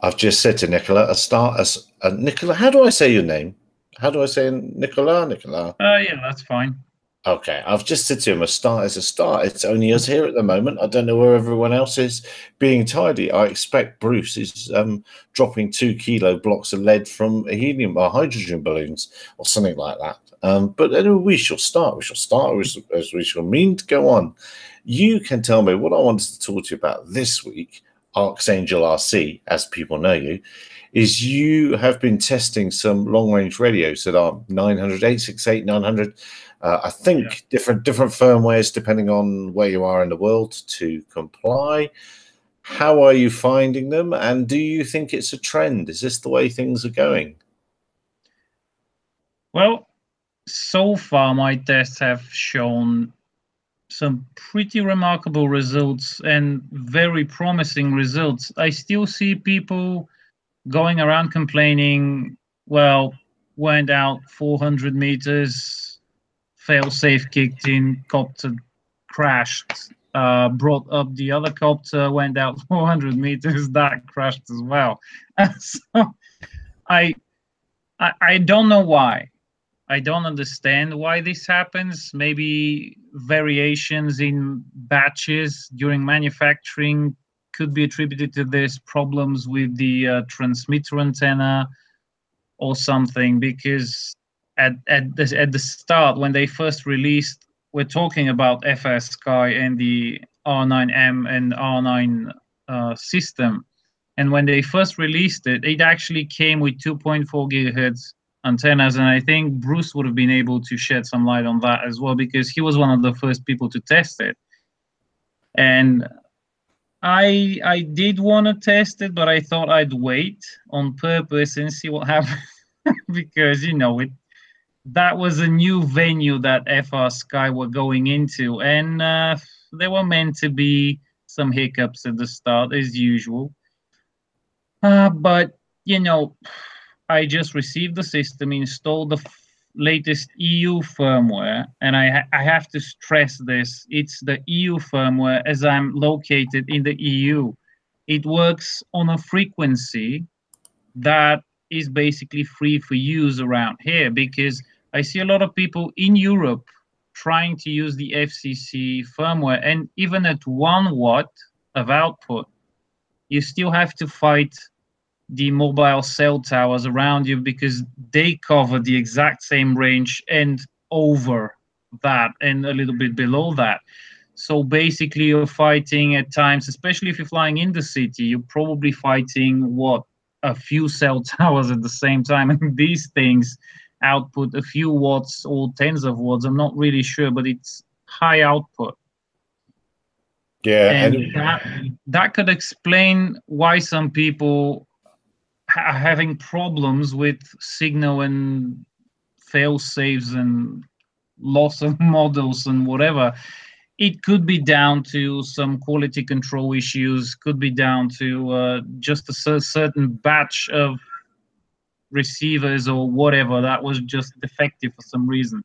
I've just said to Nicola, Nicola, how do I say your name? How do I say Nicola? Nicola. Yeah, that's fine. Okay, I've just said to him, a start is a start. It's only us here at the moment. I don't know where everyone else is being tidy. I expect Bruce is dropping 2 kilo blocks of lead from helium or hydrogen balloons or something like that. But anyway, we shall start. We shall start as we shall mean to go on. You can tell me what I wanted to talk to you about this week, Archangel RC, as people know you, is you have been testing some long-range radios that are 900, 868, 900. I think different firmwares depending on where you are in the world to comply. How are you finding them, and do you think it's a trend? Is this the way things are going? Well, so far my tests have shown some pretty remarkable results and very promising results. I still see people going around complaining, well, went out 400 meters, fail-safe kicked in, copter crashed, brought up the other copter, went out 400 meters, that crashed as well. So I don't know why. I don't understand why this happens. Maybe variations in batches during manufacturing could be attributed to this, problems with the transmitter antenna or something, because at the start, when they first released, we're talking about FS Sky and the R9M and R9 system. And when they first released it, it actually came with 2.4 gigahertz antennas. And I think Bruce would have been able to shed some light on that as well, because he was one of the first people to test it. And I did want to test it, but I thought I'd wait on purpose and see what happens. Because, you know, that was a new venue that FR Sky were going into, and there were meant to be some hiccups at the start, as usual. But, you know, I just received the system, installed the latest EU firmware, and I have to stress this. It's the EU firmware, as I'm located in the EU. It works on a frequency that is basically free for use around here, because I see a lot of people in Europe trying to use the FCC firmware, and even at 1 watt of output, you still have to fight the mobile cell towers around you, because they cover the exact same range and over that and a little bit below that. So basically you're fighting at times, especially if you're flying in the city, you're probably fighting a few cell towers at the same time. And these things output a few watts or tens of watts. I'm not really sure, but it's high output. Yeah, and that could explain why some people are having problems with signal and fail safes and loss of models and whatever. It could be down to some quality control issues, could be down to just a certain batch of receivers or whatever that was just defective for some reason.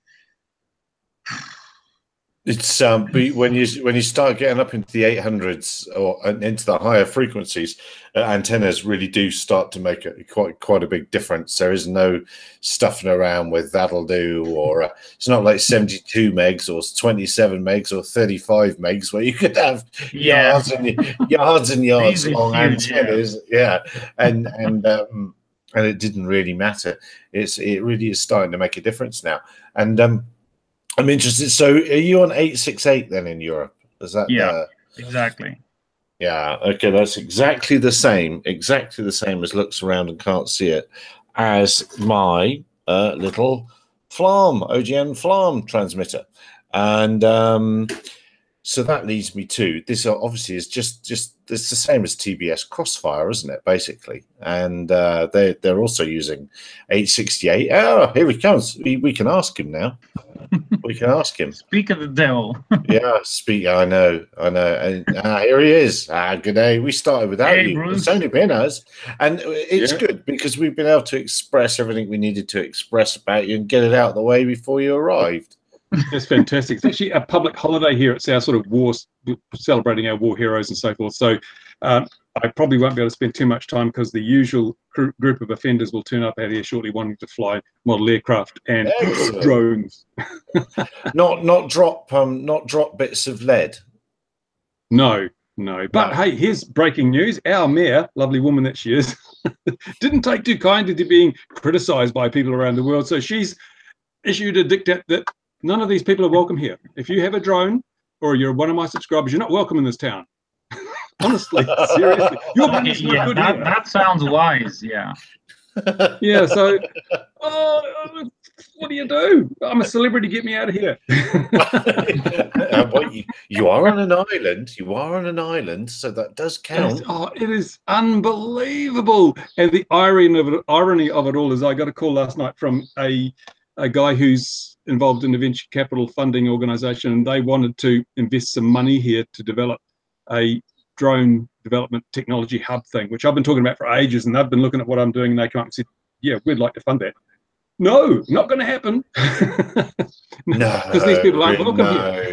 It's when you start getting up into the 800s or into the higher frequencies, antennas really do start to make quite a big difference. There is no stuffing around with that'll do, or it's not like 72 megs or 27 megs or 35 megs where you could have yards and yards long antennas. Yeah, and it didn't really matter. It really is starting to make a difference now, and I'm interested. So, are you on 868 then in Europe? Is that exactly? Yeah. Okay, that's exactly the same as looks around and can't see it as my little FLARM OGN FLARM transmitter, and so that leads me to this. Obviously, is just it's the same as TBS Crossfire, isn't it? Basically, and they're also using 868. Oh, here he comes. We can ask him now. We can ask him. Speak of the devil. Yeah, speak. I know. And here he is. Good day. We started without you. Bruce. It's only been us, and it's good because we've been able to express everything we needed to express about you and get it out of the way before you arrived. That's fantastic. It's actually a public holiday here. It's our sort of war, celebrating our war heroes and so forth. So I probably won't be able to spend too much time because the usual group of offenders will turn up out here shortly wanting to fly model aircraft and drones. not drop bits of lead. No. But hey, here's breaking news. Our mayor, lovely woman that she is, didn't take too kindly to being criticised by people around the world. So she's issued a diktat that none of these people are welcome here. If you have a drone or you're one of my subscribers, you're not welcome in this town. Honestly, seriously. Your money's not good here. That sounds wise, yeah. Yeah, so what do? I'm a celebrity, get me out of here. You are on an island. You are on an island, so that does count. It is unbelievable. And the irony of it all is I got a call last night from a guy who's involved in a venture capital funding organization, and they wanted to invest some money here to develop a drone development technology hub thing, which I've been talking about for ages, and they've been looking at what I'm doing, and they come up and said, yeah, we'd like to fund that. No, not going to happen. No, because these people aren't welcome here.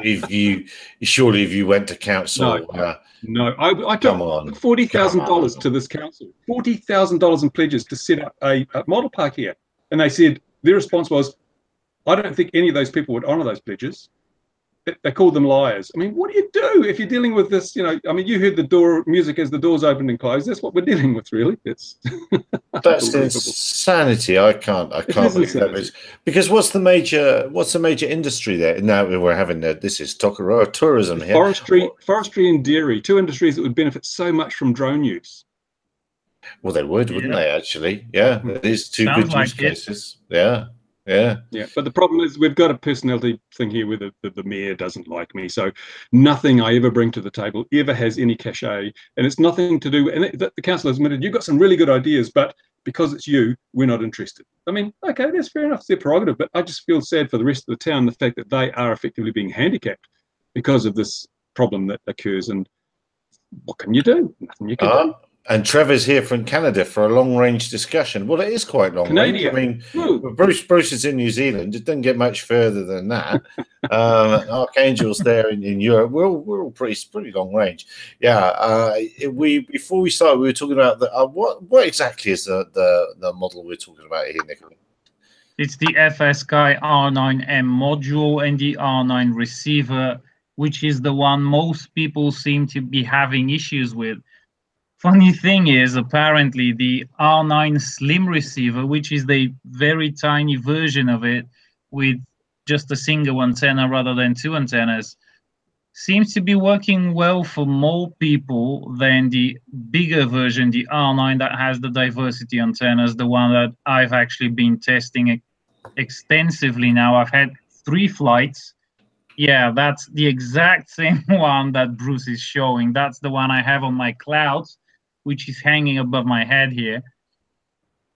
If you went to council, no, I took $40,000 to this council, $40,000 in pledges to set up a model park here, and they said their response was, I don't think any of those people would honour those pledges. They called them liars. I mean, what do you do if you're dealing with this? You know, I mean, you heard the door music as the doors opened and closed. That's what we're dealing with, really. It's that's insanity. I can't believe that is, because what's the major industry there? Now we're having this is tourism here. Forestry and dairy, two industries that would benefit so much from drone use. Well, they would, wouldn't they? Actually, yeah, these two good use cases. Yeah. But the problem is we've got a personality thing here where the mayor doesn't like me, so nothing I ever bring to the table ever has any cachet, and it's nothing to do. And the council has admitted you've got some really good ideas, but because it's you, we're not interested. I mean, okay, that's fair enough, it's their prerogative, but I just feel sad for the rest of the town, the fact that they are effectively being handicapped because of this problem that occurs. And what can you do? Nothing you can do. And Trevor's here from Canada for a long-range discussion. Well, it is quite long-range. I mean, Bruce is in New Zealand. It doesn't get much further than that. Archangel's there in Europe. We're all pretty long-range. Yeah. Before we started, we were talking about what exactly is the model we're talking about here, Nicola? It's the FSky R9M module and the R9 receiver, which is the one most people seem to be having issues with. Funny thing is, apparently, the R9 Slim receiver, which is the very tiny version of it with just a single antenna rather than two antennas, seems to be working well for more people than the bigger version, the R9 that has the diversity antennas, the one that I've actually been testing extensively now. I've had 3 flights. Yeah, that's the exact same one that Bruce is showing. That's the one I have on my clouds, which is hanging above my head here.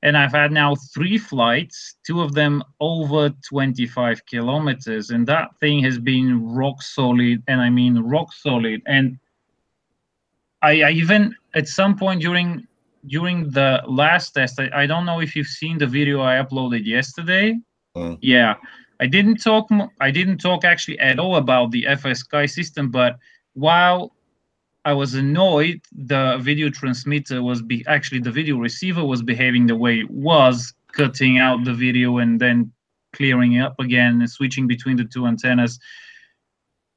And I've had now 3 flights, 2 of them over 25 kilometers. And that thing has been rock solid, and I mean rock solid. And I even, at some point during the last test, I don't know if you've seen the video I uploaded yesterday. Yeah, I didn't talk actually at all about the FSky system, but while I was annoyed the video transmitter was actually the video receiver was behaving the way it was, cutting out the video and then clearing it up again and switching between the 2 antennas.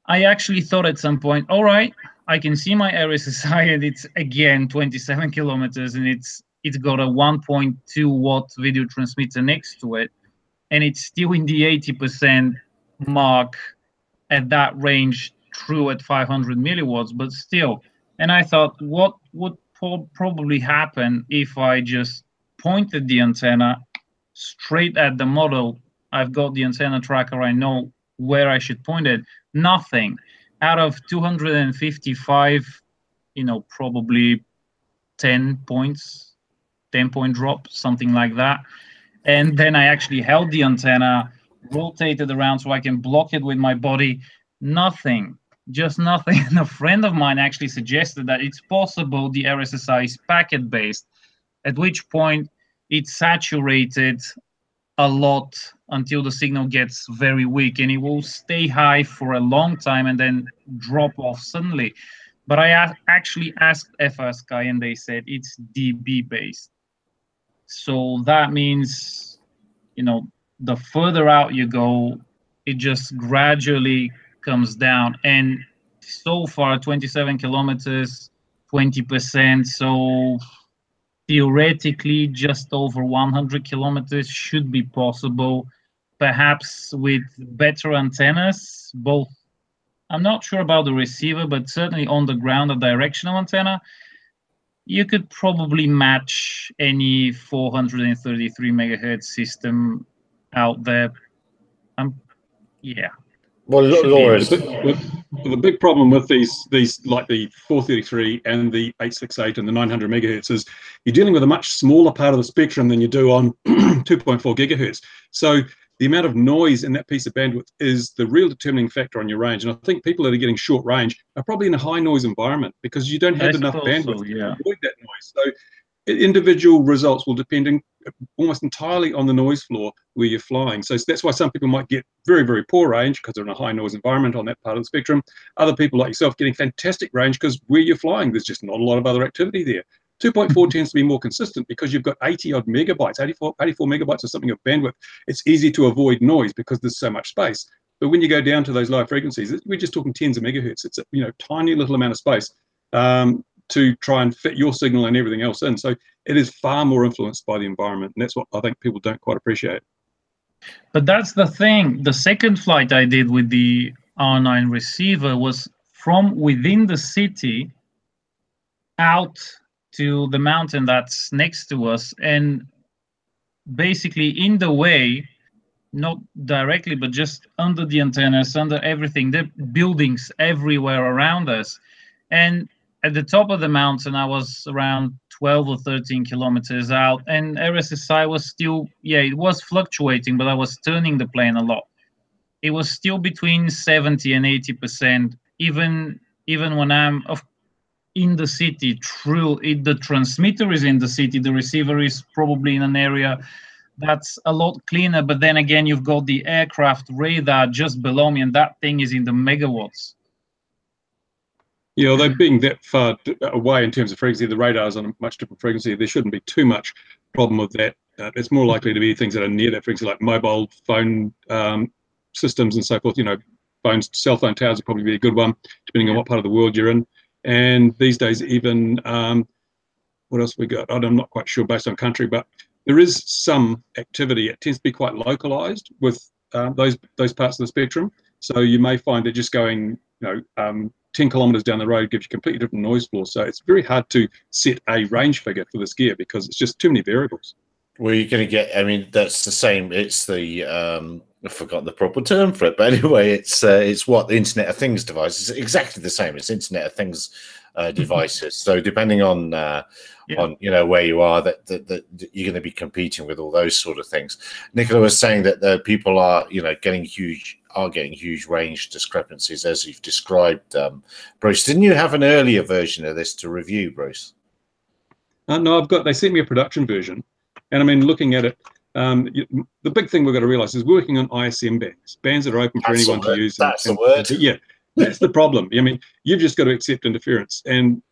I actually thought at some point, all right, I can see my RSSI and it's again 27 kilometers and it's got a 1.2 watt video transmitter next to it, and it's still in the 80% mark at that range. True at 500 milliwatts, but still. And I thought, what would probably happen if I just pointed the antenna straight at the model? I've got the antenna tracker, I know where I should point it. Nothing. Out of 255, probably 10 points, 10-point drop, something like that. And then I actually held the antenna, rotated around so I can block it with my body. Nothing. Just nothing. And a friend of mine actually suggested that it's possible the RSSI is packet-based, at which point it's saturated a lot until the signal gets very weak, and it will stay high for a long time and then drop off suddenly. But I actually asked FSky, and they said it's dB based. So that means, you know, the further out you go, it just gradually comes down. And so far, 27 kilometers, 20%. So theoretically, just over 100 kilometers should be possible, perhaps with better antennas, both. I'm not sure about the receiver, but certainly on the ground, a directional antenna, you could probably match any 433 megahertz system out there. Yeah. Well, Laura, the big problem with these like the 433 and the 868 and the 900 megahertz is you're dealing with a much smaller part of the spectrum than you do on 2.4 gigahertz. So the amount of noise in that piece of bandwidth is the real determining factor on your range. And I think people that are getting short range are probably in a high noise environment because you don't have enough bandwidth to avoid that noise. So individual results will depend almost entirely on the noise floor where you're flying. So that's why some people might get very, very poor range because they're in a high noise environment on that part of the spectrum. Other people like yourself getting fantastic range because where you're flying, there's just not a lot of other activity there. 2.4 tends to be more consistent because you've got 80 odd megabytes, 84 megabytes or something of bandwidth. It's easy to avoid noise because there's so much space. But when you go down to those lower frequencies, we're just talking tens of megahertz. It's a tiny little amount of space to try and fit your signal and everything else in. So it is far more influenced by the environment. And that's what I think people don't quite appreciate. But that's the thing. The second flight I did with the R9 receiver was from within the city out to the mountain that's next to us. And basically in the way, not directly, but just under the antennas, under everything, there are buildings everywhere around us. And at the top of the mountain, I was around 12 or 13 kilometers out, and RSSI was still, it was fluctuating, but I was turning the plane a lot. It was still between 70 and 80%, even when I'm in the city. True, the transmitter is in the city, the receiver is probably in an area that's a lot cleaner, but then again, you've got the aircraft radar just below me, and that thing is in the megawatts. Yeah, although being that far away in terms of frequency, the radar is on a much different frequency. There shouldn't be too much problem with that. It's more likely to be things that are near that frequency, like mobile phone systems and so forth. Cell phone towers would probably be a good one, depending on what part of the world you're in. And these days, even what else we got? I'm not quite sure based on country, but there is some activity. It tends to be quite localized with those parts of the spectrum. So you may find that just going, 10 kilometers down the road gives you completely different noise floor. So it's very hard to set a range figure for this gear because it's just too many variables. Well, you're going to get, that's the same. It's the, I've forgotten the proper term for it, but anyway, it's what the Internet of Things device is exactly the same. It's Internet of Things devices. So depending on where you are, that you're going to be competing with all those sort of things. Nicola was saying that the people are, getting huge range discrepancies as you've described. Bruce, didn't you have an earlier version of this to review, Bruce? No, they sent me a production version, and looking at it, the big thing we've got to realize is working on ISM bands that are open for anyone to use. That's the word. Yeah, that's the problem. You've just got to accept interference, and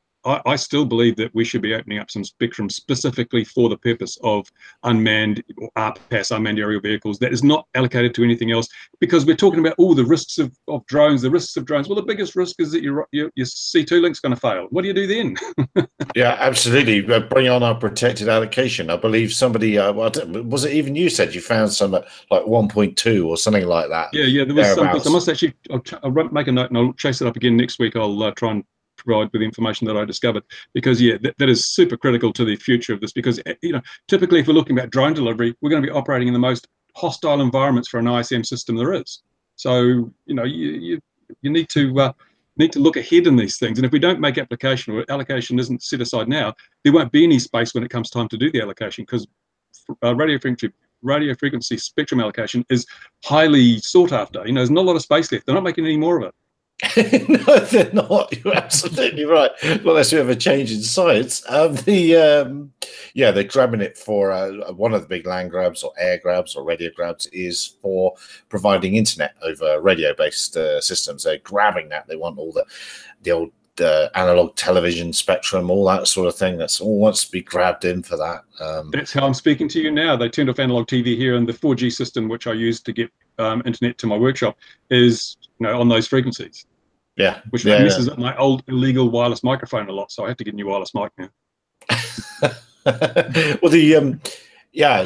I still believe that we should be opening up some spectrum specifically for the purpose of unmanned or RPAS, unmanned aerial vehicles, that is not allocated to anything else, because we're talking about the risks of drones, the risks of drones. Well, the biggest risk is that your C2 link's going to fail. What do you do then? Yeah, absolutely. Bring on our protected allocation. I believe somebody, was it even you said you found some at like 1.2 or something like that? Yeah, there was something. I must actually, I'll make a note and I'll chase it up again next week. I'll try and provide with the information that I discovered, because that is super critical to the future of this, because typically if we're looking at drone delivery, we're going to be operating in the most hostile environments for an ISM system there is. So you need to look ahead in these things, and if we don't make application, or allocation isn't set aside now, there won't be any space when it comes time to do the allocation, because radio frequency spectrum allocation is highly sought after. There's not a lot of space left. They're not making any more of it. No, they're not. You're absolutely right. Well, unless we have a change in science. They're grabbing it for one of the big land grabs or air grabs or radio grabs is for providing internet over radio-based systems. They're grabbing that. They want all the old analog television spectrum, all that sort of thing. That's all wants to be grabbed in for that. That's how I'm speaking to you now. They turned off analog TV here, and the 4G system, which I use to get internet to my workshop, is on those frequencies. Yeah, which messes up my old illegal wireless microphone a lot. So I have to get a new wireless mic now. Well,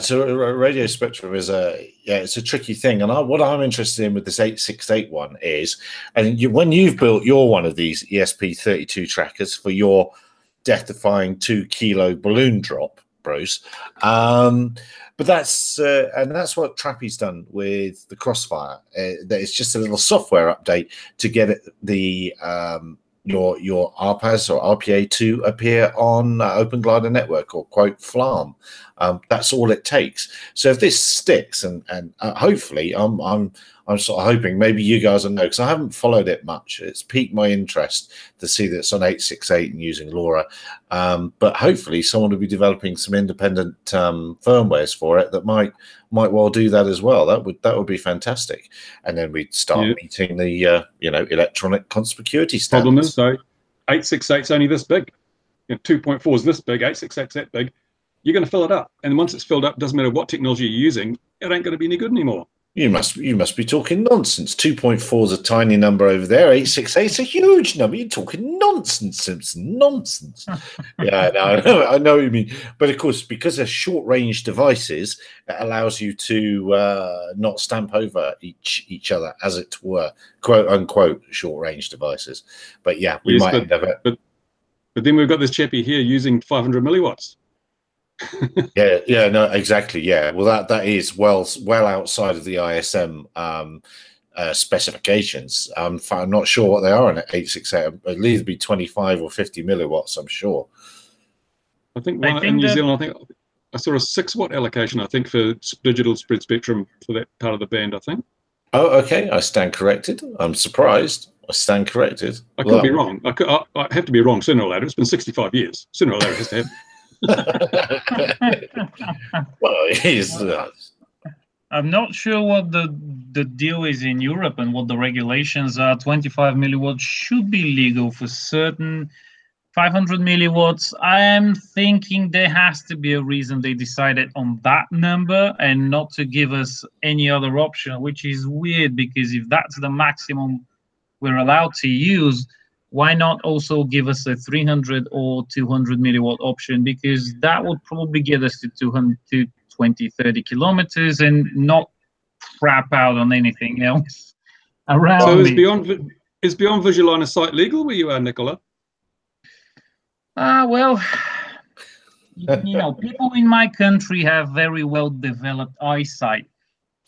so a radio spectrum is it's a tricky thing, and what I'm interested in with this 868 one is, and when you've built your one of these ESP32 trackers for your death-defying 2 kilo balloon drop, Bruce, but that's what Trappy's done with the Crossfire. It's just a little software update to get your RPAS or RPA to appear on Open Glider Network or quote FLARM. That's all it takes. So if this sticks, and hopefully, I'm sort of hoping maybe you guys will know, because I haven't followed it much. It's piqued my interest to see that it's on 868 and using LoRa. But hopefully, someone will be developing some independent firmwares for it that might well do that as well. That would be fantastic. And then we'd start meeting the electronic conspicuity standards. Problem is, though, 868 is only this big. 2.4 is this big. 868 is that big. You're going to fill it up, and once it's filled up, doesn't matter what technology you're using, it ain't going to be any good anymore. You must be talking nonsense. 2.4 is a tiny number over there. 868 is a huge number. You're talking nonsense, Simpson. Nonsense. Yeah, no, I know what you mean. But of course, because they're short-range devices, it allows you to not stamp over each other, as it were, quote unquote, short-range devices. But yeah, we might end up it. But then we've got this chappy here using 500 milliwatts. No, exactly. Yeah, well, that is well outside of the ISM specifications. I'm not sure what they are in 868. At least be 25 or 50 milliwatts. I'm sure. I think in New Zealand, I think I saw a 6-watt allocation. I think for digital spread spectrum for that part of the band. I think. Oh, okay. I stand corrected. I'm surprised. I stand corrected. I could be wrong. I have to be wrong sooner or later. It's been 65 years. Sooner or later, it has to happen. Well, I'm not sure what the deal is in Europe and what the regulations are. 25 milliwatts should be legal for certain. 500 milliwatts, I am thinking there has to be a reason they decided on that number and not to give us any other option, which is weird, because if that's the maximum we're allowed to use, why not also give us a 300 or 200 milliwatt option? Because that would probably get us to 20-30 kilometers and not crap out on anything else around. So is beyond visual line of sight legal where you are, Nicola? Well, people in my country have very well developed eyesight,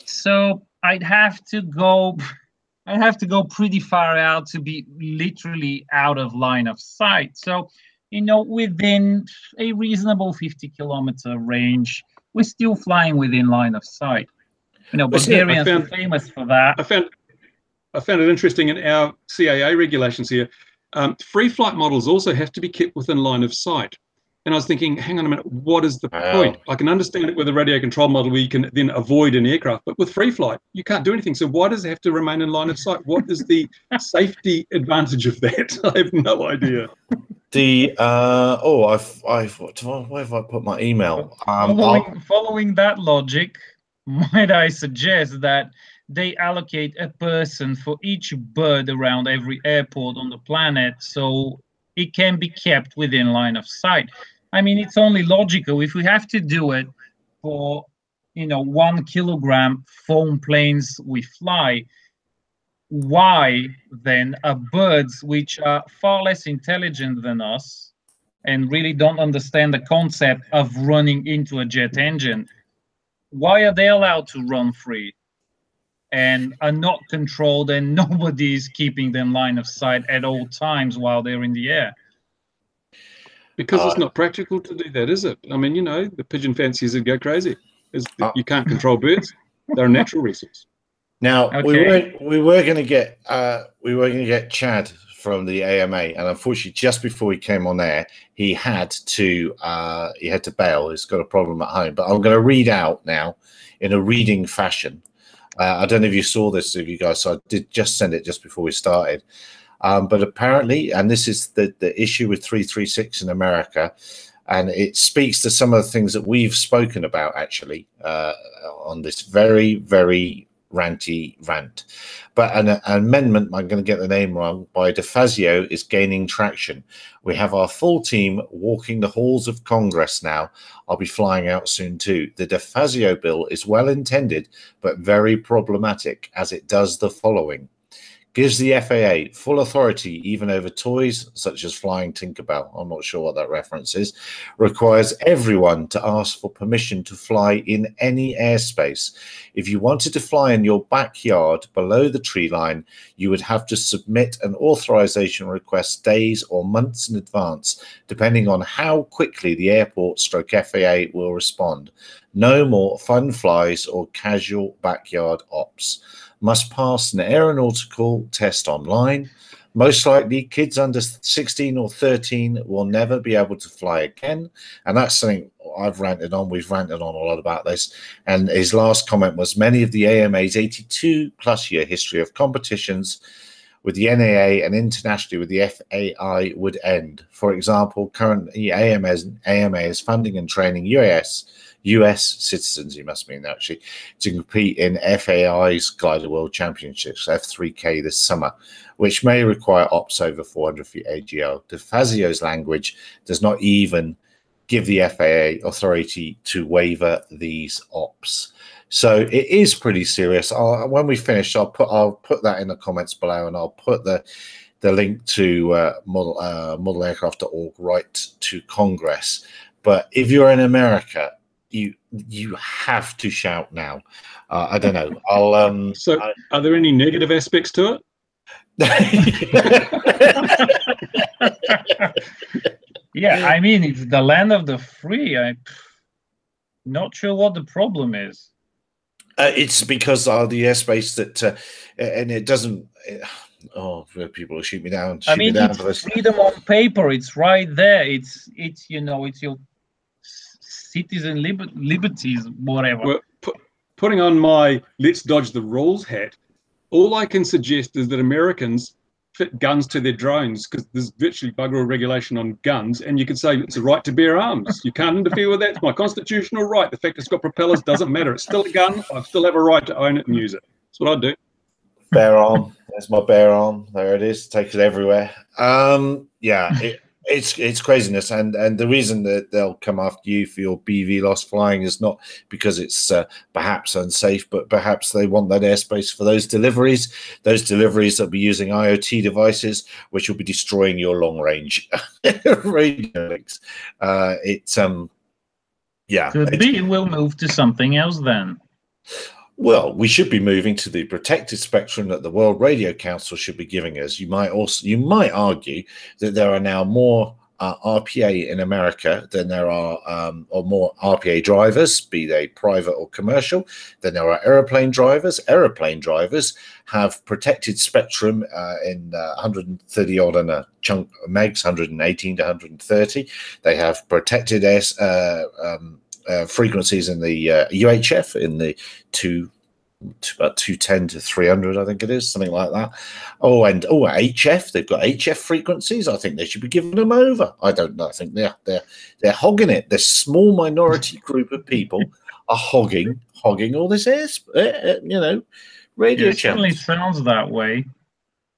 so I'd have to go pretty far out to be literally out of line of sight. So, within a reasonable 50-kilometer range, we're still flying within line of sight. Bulgarians are famous for that. I found it interesting in our CAA regulations here. Free flight models also have to be kept within line of sight. And I was thinking, hang on a minute, what is the point? I can understand it with a radio control model where you can then avoid an aircraft, but with free flight, you can't do anything. So why does it have to remain in line of sight? What is the safety advantage of that? I have no idea. Where have I put my email? Following that logic, might I suggest that they allocate a person for each bird around every airport on the planet, so it can be kept within line of sight. I mean, it's only logical. If we have to do it for, 1 kilogram foam planes we fly, why then are birds which are far less intelligent than us and really don't understand the concept of running into a jet engine, why are they allowed to run free and are not controlled, and nobody is keeping them line of sight at all times while they're in the air? Because it's not practical to do that, is it? I mean, the pigeon fanciers would go crazy. You can't control birds; they're a natural resource. Now we were going to get Chad from the AMA, and unfortunately, just before he came on air, he had to bail. He's got a problem at home. But I'm going to read out now in a reading fashion. I don't know if you saw this, if you guys saw. I did just send it just before we started. But apparently, and this is the issue with 336 in America, and it speaks to some of the things that we've spoken about actually on this very, very ranty rant. But an amendment, I'm going to get the name wrong, by DeFazio is gaining traction. We have our full team walking the halls of Congress now. I'll be flying out soon too. The DeFazio bill is well intended, but very problematic, as it does the following. Gives the FAA full authority even over toys such as flying Tinkerbell. I'm not sure what that reference is. Requires everyone to ask for permission to fly in any airspace. If you wanted to fly in your backyard below the tree line, you would have to submit an authorization request days or months in advance, depending on how quickly the airport/FAA will respond. No more fun flies or casual backyard ops. Must pass an aeronautical test online. Most likely, kids under 16 or 13 will never be able to fly again. And that's something I've ranted on. We've ranted on a lot about this. And his last comment was, many of the AMA's 82-plus year history of competitions with the NAA and internationally with the FAI would end. For example, currently AMA is funding and training US citizens, you must mean actually, to compete in FAI's Glider World Championships, F3K this summer, which may require ops over 400 feet AGL. DeFazio's language does not even give the FAA authority to waiver these ops. So it is pretty serious. When we finish, I'll put that in the comments below, and I'll put the link to modelaircraft.org right to Congress. But if you're in America, you have to shout now. I don't know. Are there any negative aspects to it? Yeah, I mean, it's the land of the free. I'm not sure what the problem is. It's because of the airspace that, and it doesn't. Oh, people will shoot me down. I mean, it's freedom on paper. It's right there. It's it's your citizen liberties, whatever. Well, putting on my let's dodge the rules hat, all I can suggest is that Americans fit guns to their drones, because there's virtually bugger all regulation on guns, and you can say it's a right to bear arms. You can't interfere with that. It's my constitutional right. The fact it's got propellers doesn't matter. It's still a gun. I still have a right to own it and use it. That's what I do. Bear arm. There's my bear arm. There it is. Take it everywhere. Yeah, it's craziness, and the reason that they'll come after you for your BV loss flying is not because it's perhaps unsafe, but perhaps they want that airspace for those deliveries that'll be using IoT devices, which will be destroying your long range radio links. Could be we'll move to something else then. Well, we should be moving to the protected spectrum that the World Radio Council should be giving us. You might argue that there are now more RPA in America than there are, or more RPA drivers, be they private or commercial, than there are aeroplane drivers. Aeroplane drivers have protected spectrum in 130 odd and a chunk megs, 118 to 130. They have protected frequencies in the UHF in the about 210 to 300, I think it is, something like that. HF, they've got HF frequencies. I think they should be giving them over. I don't know. I think they're hogging it. This small minority group of people are hogging all this radio. It certainly sounds that way.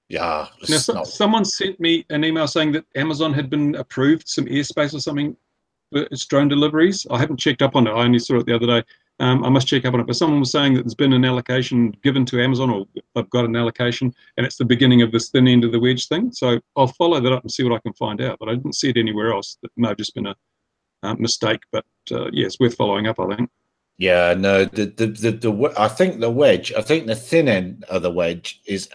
Yeah. Now, someone sent me an email saying that Amazon had been approved some airspace or something for its drone deliveries. I haven't checked up on it. I only saw it the other day. I must check up on it. But someone was saying that there's been an allocation given to Amazon, or they've got an allocation, and it's the beginning of this thin end of the wedge thing. So I'll follow that up and see what I can find out. But I didn't see it anywhere else. That may have just been a mistake. But yeah, it's worth following up, I think. Yeah, no, I think the wedge, I think the thin end of the wedge has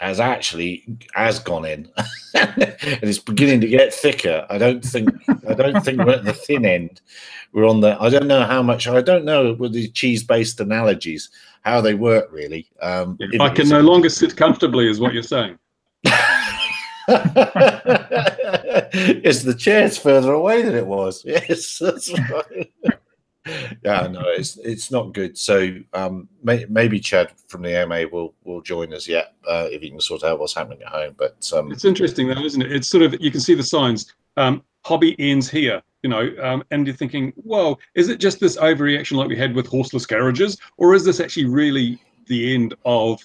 gone in, and it's beginning to get thicker. I don't think we're at the thin end. We're on the. I don't know how much. I don't know with the cheese-based analogies how they work really. I can no longer sit comfortably, is what you're saying. Yes, the chair's further away than it was. Yes, that's right. Yeah, no, it's not good. So maybe Chad from the AMA will join us yet if he can sort out what's happening at home. But it's interesting though, isn't it? It's sort of, you can see the signs. Hobby ends here, and you're thinking, well, is it just this overreaction like we had with horseless carriages, or is this actually really the end of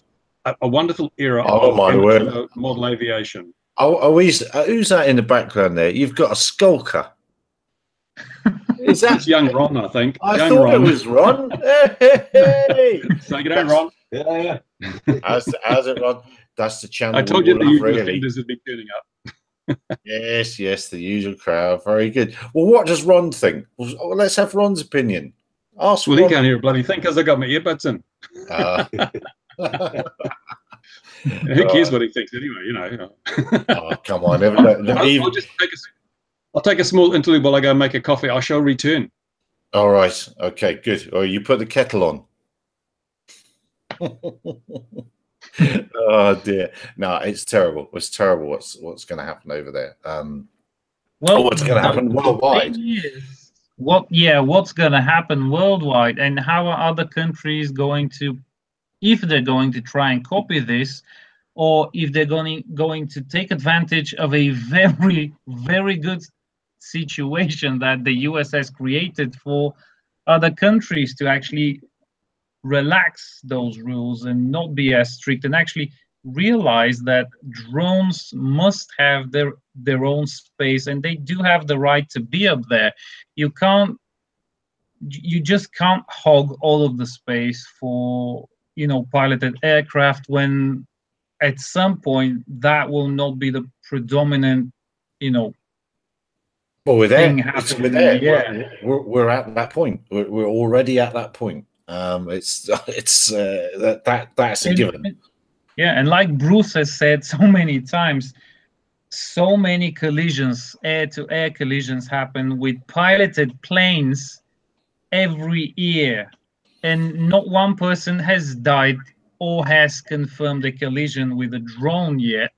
a wonderful era of amateur model aviation? Who's that in the background there? You've got a skulker. Is that it's young Ron? I think. I thought it was Ron. Hey! Take it out, Ron. Yeah. How's it, Ron? That's the channel. I told you the usual offenders would be turning up. Yes, the usual crowd. Very good. Well, what does Ron think? Well, let's have Ron's opinion. Ask well, Ron. He can't hear a bloody thing because I got my earbuds in. Who cares what he thinks anyway? Oh, come on! I'll take a small interlude while I go and make a coffee. I shall return. All right. Okay. Good. Or you put the kettle on. Oh dear! No, it's terrible. It's terrible. What's going to happen over there? What's going to happen worldwide? What's going to happen worldwide, and how are other countries going to, if they're going to try and copy this, or if they're going to take advantage of a very, very good situation that the US has created for other countries to actually relax those rules and not be as strict, and actually realize that drones must have their own space, and they do have the right to be up there. You just can't hog all of the space for piloted aircraft, when at some point that will not be the predominant well, we're there. We're there. Yeah, we're at that point. We're already at that point. That's a given. Yeah, and like Bruce has said so many times, so many collisions, air-to-air collisions, happen with piloted planes every year, and not one person has died or has confirmed a collision with a drone yet,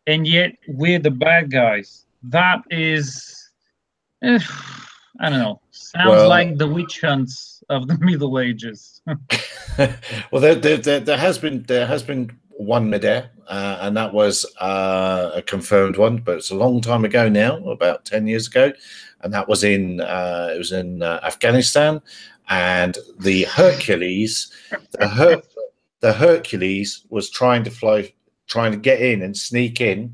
and yet we're the bad guys. That is, I don't know, sounds like the witch hunts of the Middle Ages. Well, there has been one midair, and that was a confirmed one, but it's a long time ago now, about 10 years ago, and that was in Afghanistan, and the Hercules, the Hercules was trying to get in and sneak in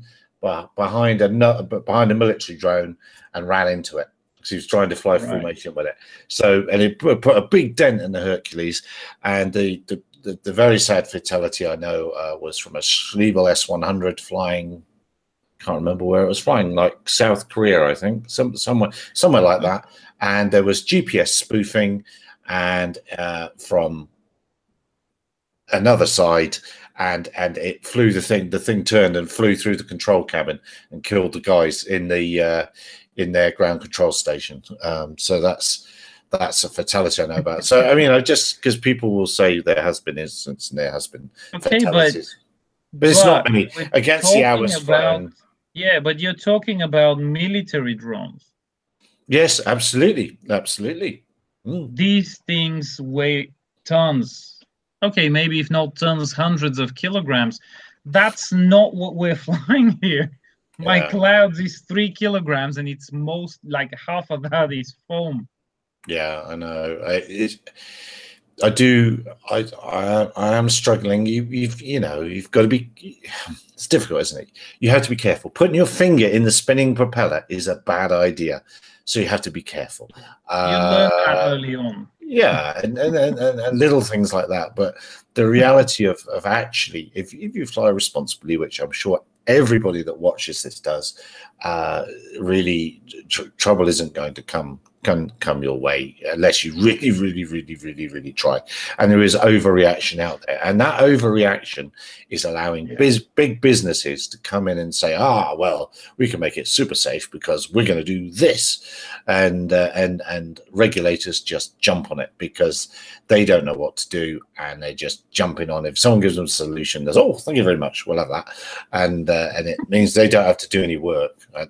behind a military drone and ran into it. He was trying to fly formation with it. So, and it put a big dent in the Hercules. And the very sad fatality I know was from a Schliebel S-100 flying. Can't remember where it was flying, like South Korea, I think, somewhere like that. And there was GPS spoofing, and from another side, and it flew the thing. The thing turned and flew through the control cabin and killed the guys in their ground control station. So that's a fatality I know about. So I mean, just because people will say there has been incidents and there has been fatalities, but it's not many against the hours flying. Yeah, but you're talking about military drones. Yes, absolutely. These things weigh tons. Okay, maybe if not tons, hundreds of kilograms. That's not what we're flying here. My Clouds is 3 kilograms, and it's most like half of that is foam. Yeah, I know. I am struggling. You've got to be. It's difficult, isn't it? You have to be careful. Putting your finger in the spinning propeller is a bad idea, so you have to be careful. You learned that early on. Yeah, and little things like that. But the reality of actually, if you fly responsibly, which I'm sure everybody that watches this does, really trouble isn't going to come your way unless you really try. And there is overreaction out there, and that overreaction is allowing big businesses to come in and say, well, we can make it super safe because we're going to do this, and regulators just jump on it because they don't know what to do, and they just jump in on it. If someone gives them a solution, there's thank you very much, we'll have that, and it means they don't have to do any work. I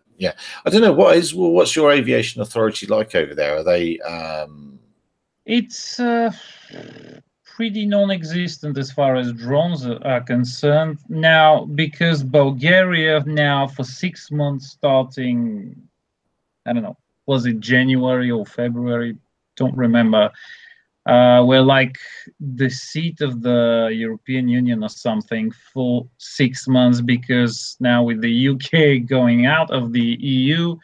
don't know, what's your aviation authority like over there? Are they It's pretty non-existent as far as drones are concerned now, because Bulgaria now for 6 months starting, I don't know, was it January or February? Don't remember. We're like the seat of the European Union or something for 6 months, because now with the UK going out of the EU,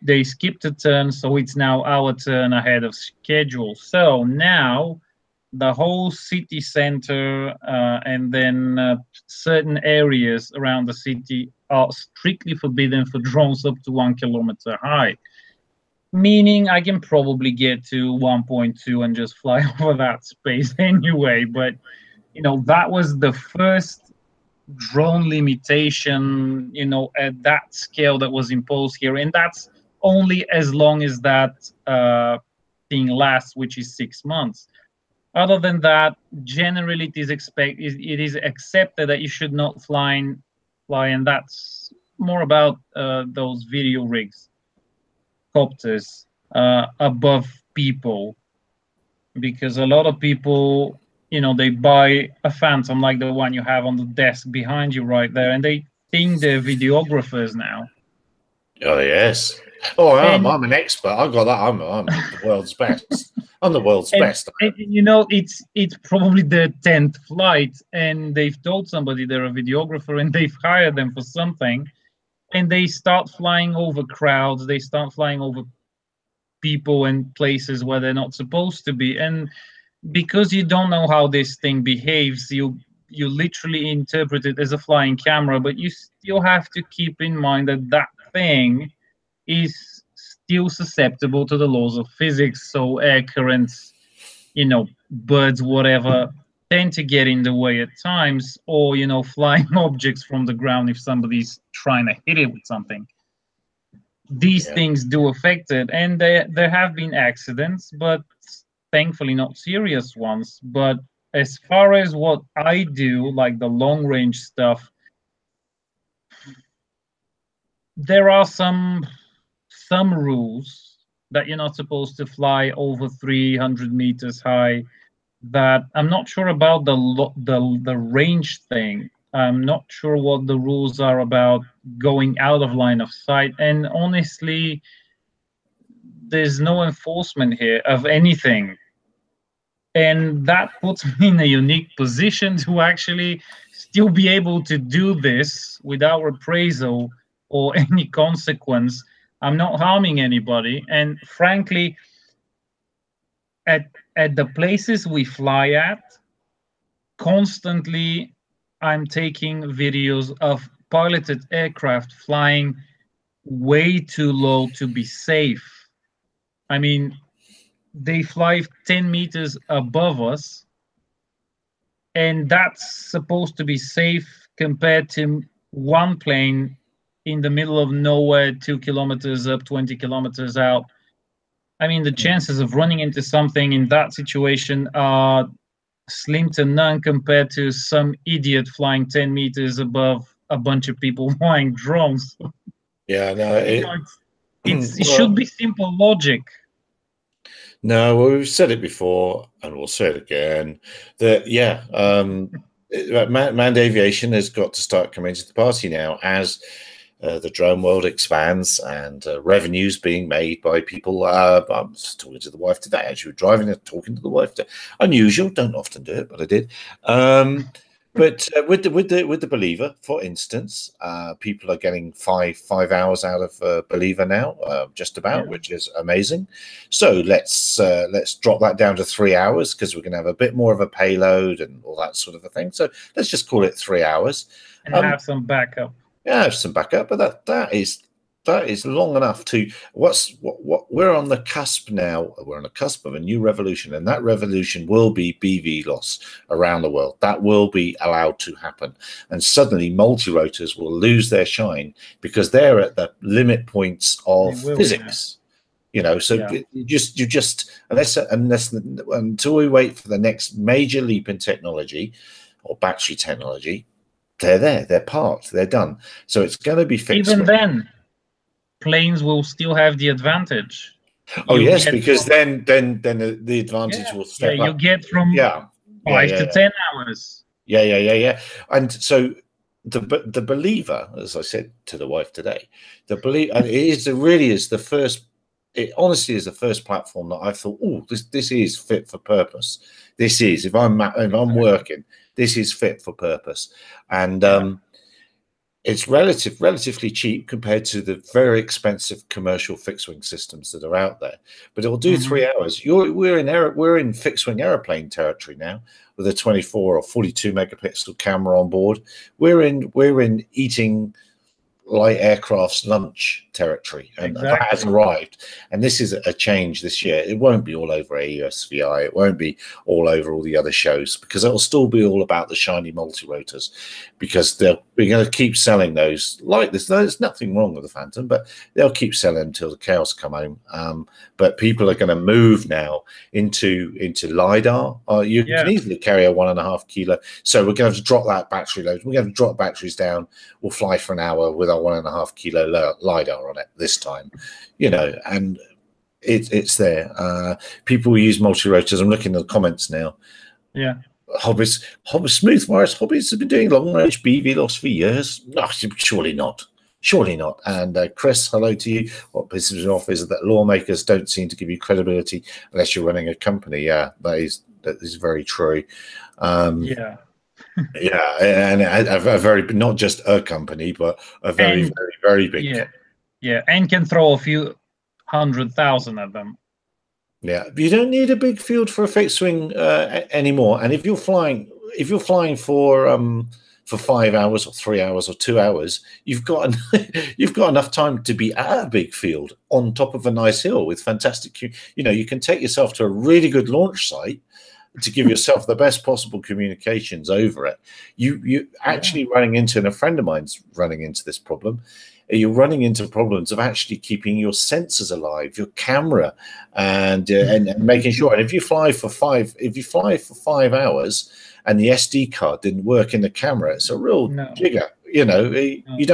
they skipped a turn, so it's now our turn ahead of schedule. So now the whole city center and then certain areas around the city are strictly forbidden for drones up to 1 kilometer high. Meaning I can probably get to 1.2 and just fly over that space anyway. But, that was the first drone limitation, at that scale that was imposed here. And that's only as long as that thing lasts, which is 6 months. Other than that, generally it is accepted that you should not fly, and that's more about those video rigs, copters, above people, because a lot of people, they buy a Phantom like the one you have on the desk behind you right there, and they think they're videographers now. Oh yes. Oh, I'm an expert. I got that. I'm the world's best. I'm the world's best. And, it's probably their 10th flight, and they've told somebody they're a videographer, and they've hired them for something, and they start flying over crowds. They start flying over people and places where they're not supposed to be, and because you don't know how this thing behaves, you literally interpret it as a flying camera, but you still have to keep in mind that that thing is still susceptible to the laws of physics. So air currents, birds, whatever, tend to get in the way at times, or flying objects from the ground if somebody's trying to hit it with something. These things do affect it, and there have been accidents, but thankfully not serious ones. But as far as what I do, like the long range stuff, there are some rules that you're not supposed to fly over 300 meters high. That I'm not sure about the range thing. I'm not sure what the rules are about going out of line of sight, and honestly, there's no enforcement here of anything. And that puts me in a unique position to actually still be able to do this without reprisal or any consequence. I'm not harming anybody. And frankly, at the places we fly at, constantly I'm taking videos of piloted aircraft flying way too low to be safe. I mean, they fly 10 meters above us, and that's supposed to be safe compared to one plane in the middle of nowhere, 2 kilometers up, 20 kilometers out. I mean, the chances of running into something in that situation are slim to none compared to some idiot flying 10 meters above a bunch of people flying drones. Yeah, no, it should be simple logic. No, well, we've said it before, and we'll say it again, that, manned aviation has got to start coming to the party now as the drone world expands and revenues being made by people. I was talking to the wife today, actually, driving and talking to the wife. Unusual, don't often do it, but I did. But with the Believer, for instance, people are getting five hours out of Believer now, just about, which is amazing. So let's drop that down to 3 hours, because we're going to have a bit more of a payload and all that sort of a thing. So let's just call it 3 hours and have some backup. Yeah, have some backup, but that is long enough to what we're on the cusp now. We're on the cusp of a new revolution, and that revolution will be BV loss around the world. That will be allowed to happen, and suddenly multi-rotors will lose their shine because they're at the limit points of physics. So you just unless until we wait for the next major leap in technology or battery technology, they're there, they're parked, they're done. So it's going to be fixed. Even then, planes will still have the advantage. Oh you yes, get because from, then the advantage yeah, will yeah, step you up. get from Yeah, yeah, 5 yeah, to yeah. 10 hours. Yeah. And so the believer, as I said to the wife today, the believe, and it really is the first. It honestly is the first platform that I thought, oh, this is fit for purpose. This is if I'm working, this is fit for purpose, and it's relatively cheap compared to the very expensive commercial fixed wing systems that are out there. But it'll do 3 hours. We're in fixed wing aeroplane territory now with a 24 or 42 megapixel camera on board. We're in eating light aircraft's lunch territory, and that has arrived. And this is a change this year. It won't be all over AUSVI. It won't be all over all the other shows, because it'll still be all about the shiny multi-rotors, because we're going to keep selling those like this. There's nothing wrong with the Phantom, but they'll keep selling until the cows come home. But people are going to move now into LiDAR. You can easily carry a 1.5 kilo. So we're going to have to drop that battery load. We're going to have to drop batteries down. We'll fly for an hour with our 1.5 kilo LiDAR on it this time, and it's there. People use multi-rotors. I'm looking at the comments now. Yeah. Hobbies, Smooth Morris Hobbies have been doing long range BVLOS for years. No, surely not. Surely not. And Chris, hello to you. What pisses me off is that lawmakers don't seem to give you credibility unless you're running a company. Yeah, that is very true. Yeah, and a very, not just a company, but a very big company. Yeah, and can throw a few 100,000 at them. Yeah, you don't need a big field for a fixed wing anymore. And if you're flying for 5 hours or 3 hours or 2 hours, you've got enough time to be at a big field on top of a nice hill with fantastic. You can take yourself to a really good launch site to give yourself the best possible communications over it. You actually running into, and a friend of mine's running into this problem. You're running into problems of actually keeping your sensors alive, your camera, and making sure. And if you fly for 5 hours and the SD card didn't work in the camera, it's a real jigger. You don't need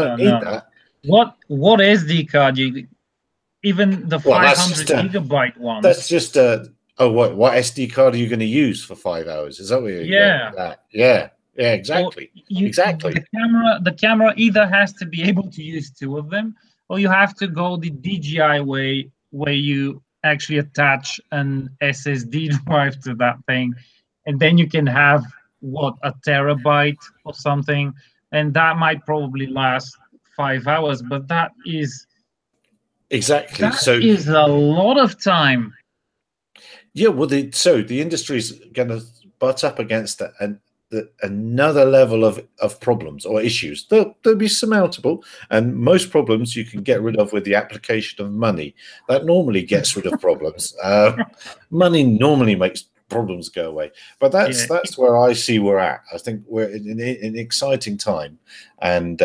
that. What SD card? Even the 500 gigabyte ones. That's just what SD card are you going to use for 5 hours? Is that what you're going at? Yeah, exactly. Exactly. The camera either has to be able to use 2 of them, or you have to go the DJI way, where you actually attach an SSD drive to that thing, and then you can have a terabyte or something, and that might probably last 5 hours, but that is exactly is a lot of time. Yeah, well, the industry's going to butt up against that, and another level of problems or issues. They'll be surmountable, and most problems you can get rid of with the application of money. That normally gets rid of problems. Money normally makes problems go away, but that's where I see we're at. I think we're in an exciting time, and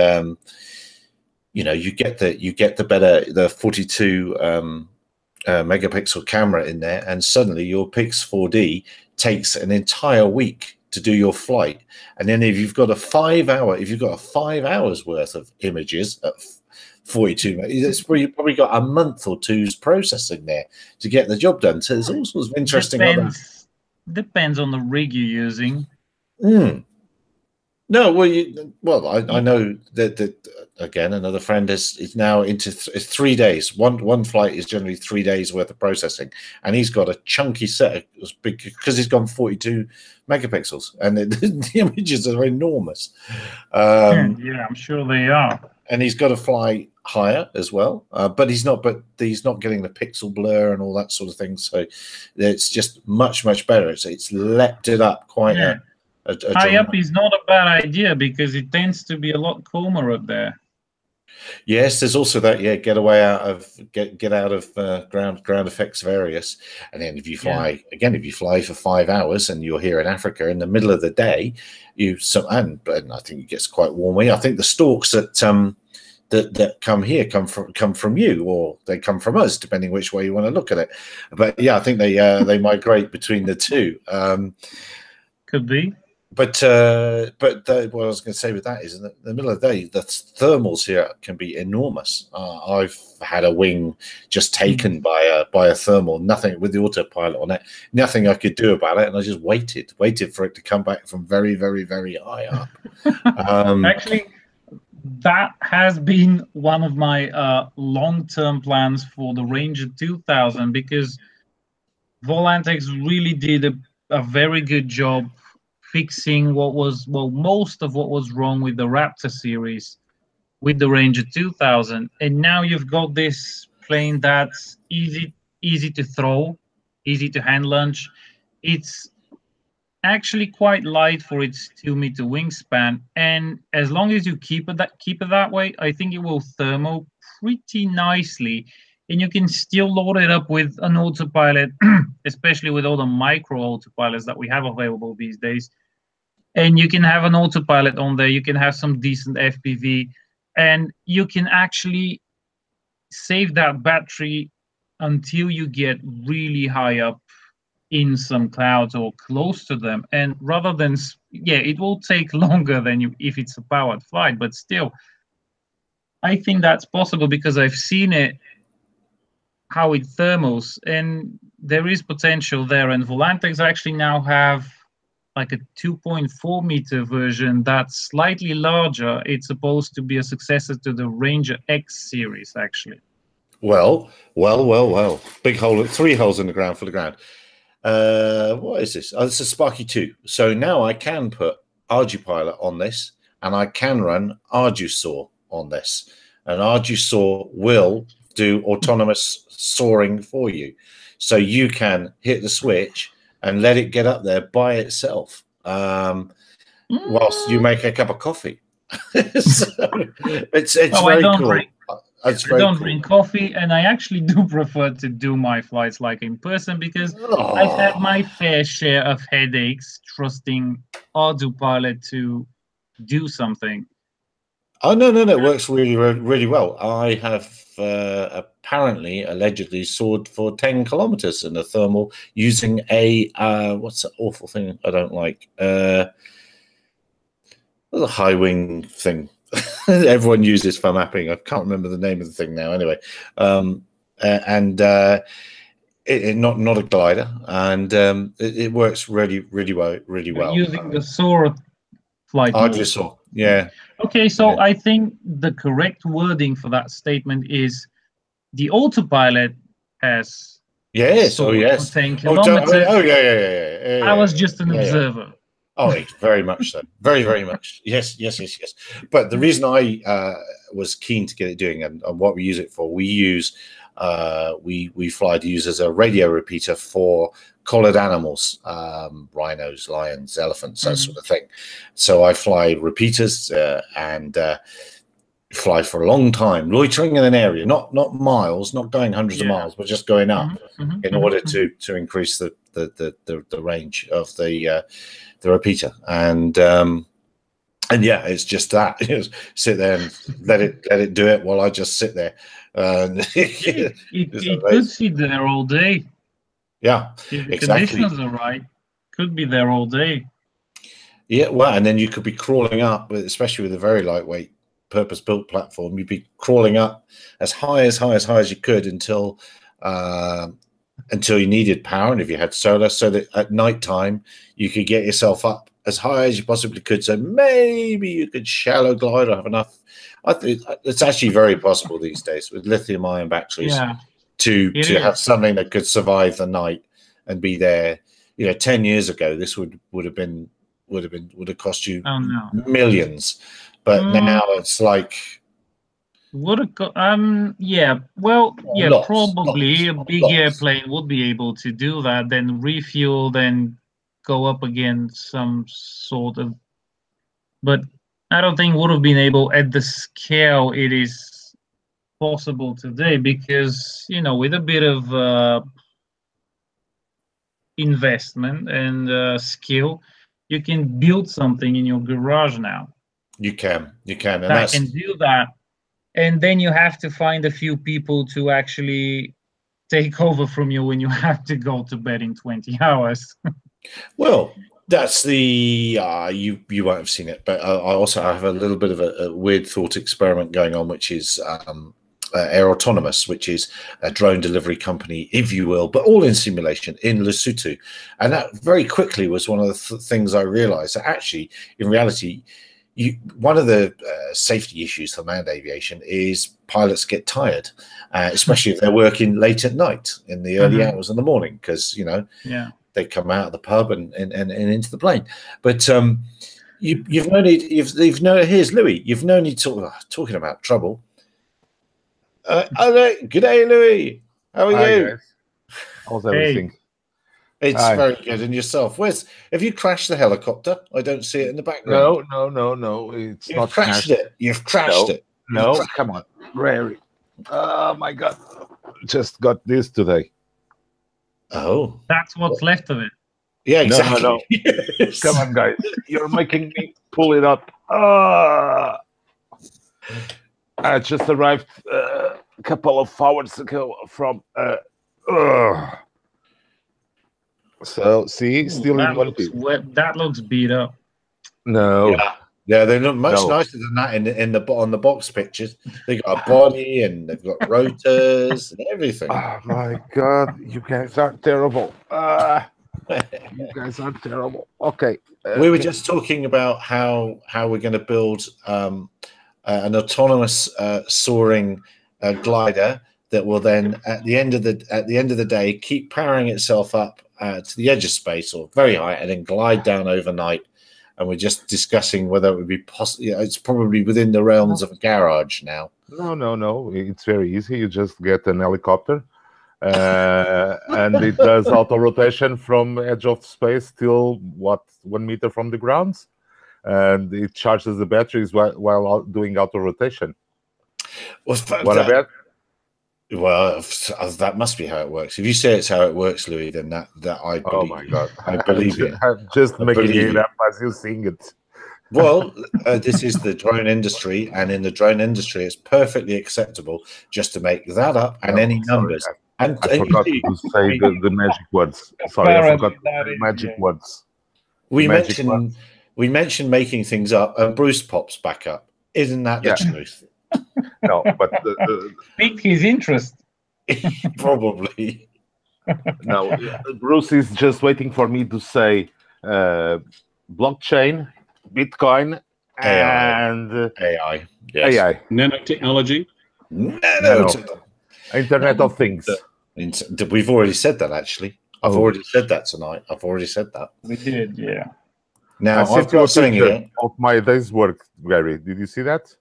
you get the 42 megapixel camera in there, and suddenly your Pix 4D takes an entire week to do your flight. And then if you've got a 5 hours worth of images at 42, you've probably got a month or two's processing there to get the job done. So there's all sorts of interesting depends on the rig you're using. No, well, I know that again, another friend is now into 3 days. One flight is generally 3 days worth of processing, and he's got a chunky set because he's gone 42 megapixels, and the images are enormous. Yeah, I'm sure they are. And he's got to fly higher as well, but he's not getting the pixel blur and all that sort of thing. So it's just much better. It's leapt it up quite a high up is not a bad idea, because it tends to be a lot calmer up there. Yes, there's also that. Yeah, get out of ground effects various, and then if you fly for 5 hours and you're here in Africa in the middle of the day, and I think it gets quite warm. I think the storks that come here come from you, or they come from us, depending which way you want to look at it. But yeah, I think they migrate between the two. Could be. But what I was going to say with that is, in the middle of the day, the thermals here can be enormous. I've had a wing just taken by a thermal, nothing with the autopilot on it, nothing I could do about it, and I just waited for it to come back from very, very, very high up. Actually, that has been one of my long-term plans for the Ranger 2000, because Volantex really did a very good job fixing what was, well, most of what was wrong with the Raptor series with the Ranger 2000. And now you've got this plane that's easy to throw, easy to hand launch. It's actually quite light for its 2-meter wingspan, and as long as you keep it that way, I think it will thermo pretty nicely, and you can still load it up with an autopilot, especially with all the micro autopilots that we have available these days. And you can have an autopilot on there, you can have some decent FPV, and you can actually save that battery until you get really high up in some clouds or close to them. And rather than, yeah, it will take longer than if it's a powered flight, but still, I think that's possible because I've seen it, how it thermals, and there is potential there. And Volantex actually now have like a 2.4-meter version that's slightly larger. It's supposed to be a successor to the Ranger X series, actually. Well. Big hole, 3 holes in the ground for the ground. What is this? Oh, this is Sparky 2. So now I can put ArduPilot on this, and I can run ArduSaw on this. And ArduSaw will do autonomous soaring for you. So you can hit the switch and let it get up there by itself whilst you make a cup of coffee. So it's very cool. I don't drink coffee, and I actually do prefer to do my flights like in person, because I've had my fair share of headaches trusting ArduPilot to do something. Oh, no, it works really, really well. I have allegedly soared for 10 kilometers in a thermal using a what's that awful thing I don't like? A high wing thing. Everyone uses for mapping. I can't remember the name of the thing now. Anyway, not a glider, and it works really well. Using the soar flight. ArduSaw, yeah. Okay, so I think the correct wording for that statement is the autopilot has. Yes. For 10 kilometers. Yeah. I was just an observer. Oh, very much so. Very much. Yes. But the reason I was keen to get it doing, and what we use it for, we fly to use as a radio repeater for collared animals, rhinos, lions, elephants, that sort of thing. So I fly repeaters and fly for a long time, loitering in an area, not miles, not going hundreds of miles, but just going up in order to increase the range of the repeater. And yeah, it's just that. Sit there and let it do it while I just sit there. It could sit there all day. Yeah, if the conditions are right, could be there all day. Yeah, well, and then you could be crawling up, especially with a very lightweight purpose-built platform. You'd be crawling up as high as you could until you needed power, and if you had solar, so that at night time you could get yourself up as high as you possibly could. So maybe you could shallow glide or have enough. I think it's actually very possible these days with lithium-ion batteries to have something that could survive the night and be there. 10 years ago, this would have cost you millions, but now it's like. Probably a big airplane would be able to do that, then refuel, then go up again some sort of, but I don't think would have been able at the scale it is possible today, because with a bit of investment and skill, you can build something in your garage now. You can, and that can do that. And then you have to find a few people to actually take over from you when you have to go to bed in 20 hours. Well, That's the you won't have seen it, but I have a little bit of a weird thought experiment going on, which is Air Autonomous, which is a drone delivery company, if you will, but all in simulation in Lesotho. And that very quickly was one of the things I realized that actually, in reality, one of the safety issues for manned aviation is pilots get tired, especially if they're working late at night in the early hours in the morning, because, they come out of the pub and into the plane. But you've no need. Here's Louis. You've no need talking about trouble. Good day, Louis. How are you? Guys. How's everything? It's very good. And yourself? Have you crashed the helicopter? I don't see it in the background. No. It's You've not crashed it. You've crashed it. No, come on. Rary. Oh my God. Just got this today. Oh. That's what's left of it. Yeah, exactly. No. Yes. Come on, guys. You're making me pull it up. I just arrived a couple of hours ago from so see, still in one piece. That looks beat up. No. Yeah, they look much nicer than that on the box pictures. They got a body and they've got rotors and everything. Oh my God, you guys are terrible. You guys are terrible. Okay. We were just talking about how we're going to build an autonomous soaring glider that will then, at the end of the day, keep powering itself up to the edge of space or very high, and then glide down overnight. And we're just discussing whether it would be possible. It's probably within the realms of a garage now. No. It's very easy. You just get an helicopter, and it does auto rotation from edge of space till 1 meter from the ground, and it charges the batteries while doing auto rotation. Well, that must be how it works. If you say it's how it works, Louis, then that I believe. Oh my God, I believe it. I'm just making it up as you sing it. Well, this is the drone industry, and in the drone industry, it's perfectly acceptable just to make that up and any numbers. I forgot to say the magic words. Sorry, I forgot the magic words. We mentioned making things up, and Bruce pops back up. Isn't that the truth? No, but piqued his interest. Probably. No, Bruce is just waiting for me to say blockchain, Bitcoin, and AI. Yes. AI. Nanotechnology. Internet of Things. We've already said that, actually. I've already said that tonight. I've already said that. We did, yeah. Now, I've got something here of my day's work, Gary. Did you see that?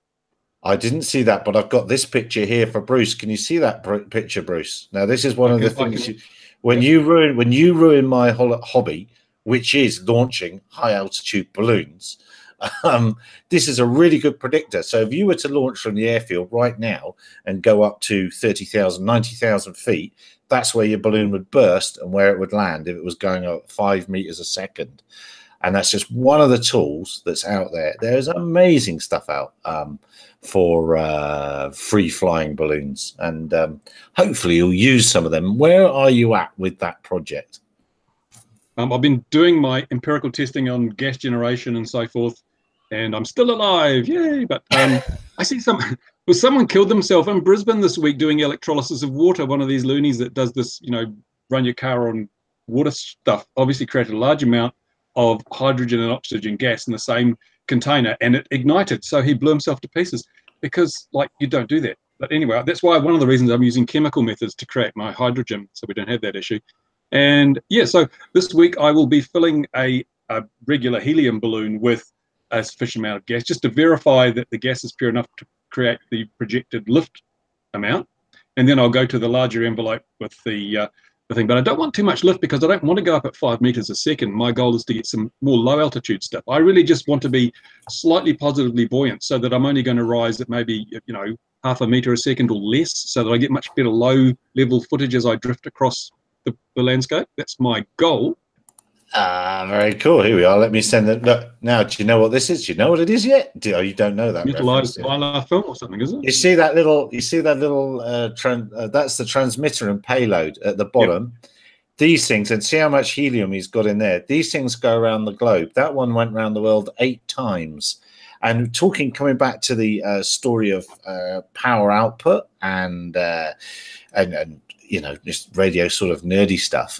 I didn't see that, but I've got this picture here for Bruce. Can you see that picture, Bruce? Now, this is one of the things when you ruin my hobby, which is launching high altitude balloons. This is a really good predictor. So if you were to launch from the airfield right now and go up to 30,000, 90,000 feet, that's where your balloon would burst and where it would land if it was going up 5 meters a second. And that's just one of the tools that's out there. There's amazing stuff out for free flying balloons, and hopefully you'll use some of them. Where are you at with that project? I've been doing my empirical testing on gas generation and so forth, and I'm still alive, yay! But I see someone killed themselves in Brisbane this week doing electrolysis of water. One of these loonies that does this, run your car on water stuff, obviously created a large amount of hydrogen and oxygen gas in the same container, and it ignited. So he blew himself to pieces because, you don't do that. But anyway, that's why one of the reasons I'm using chemical methods to create my hydrogen, so we don't have that issue. And yeah, so this week I will be filling a regular helium balloon with a sufficient amount of gas just to verify that the gas is pure enough to create the projected lift amount. And then I'll go to the larger envelope with the thing. But I don't want too much lift because I don't want to go up at 5 meters a second. My goal is to get some more low altitude stuff. I really just want to be slightly positively buoyant so that I'm only going to rise at maybe, half a meter a second or less, so that I get much better low level footage as I drift across the landscape. That's my goal. Very cool. Here we are. Let me send it. Look, now, do you know what this is? Do you know what it is yet? You don't know that. Utilized Mylar film or something, is it? You see that little? That's the transmitter and payload at the bottom. Yep. these things, and see how much helium he's got in there. These things go around the globe. That one went around the world 8 times. And coming back to the story of power output and you know, just radio sort of nerdy stuff.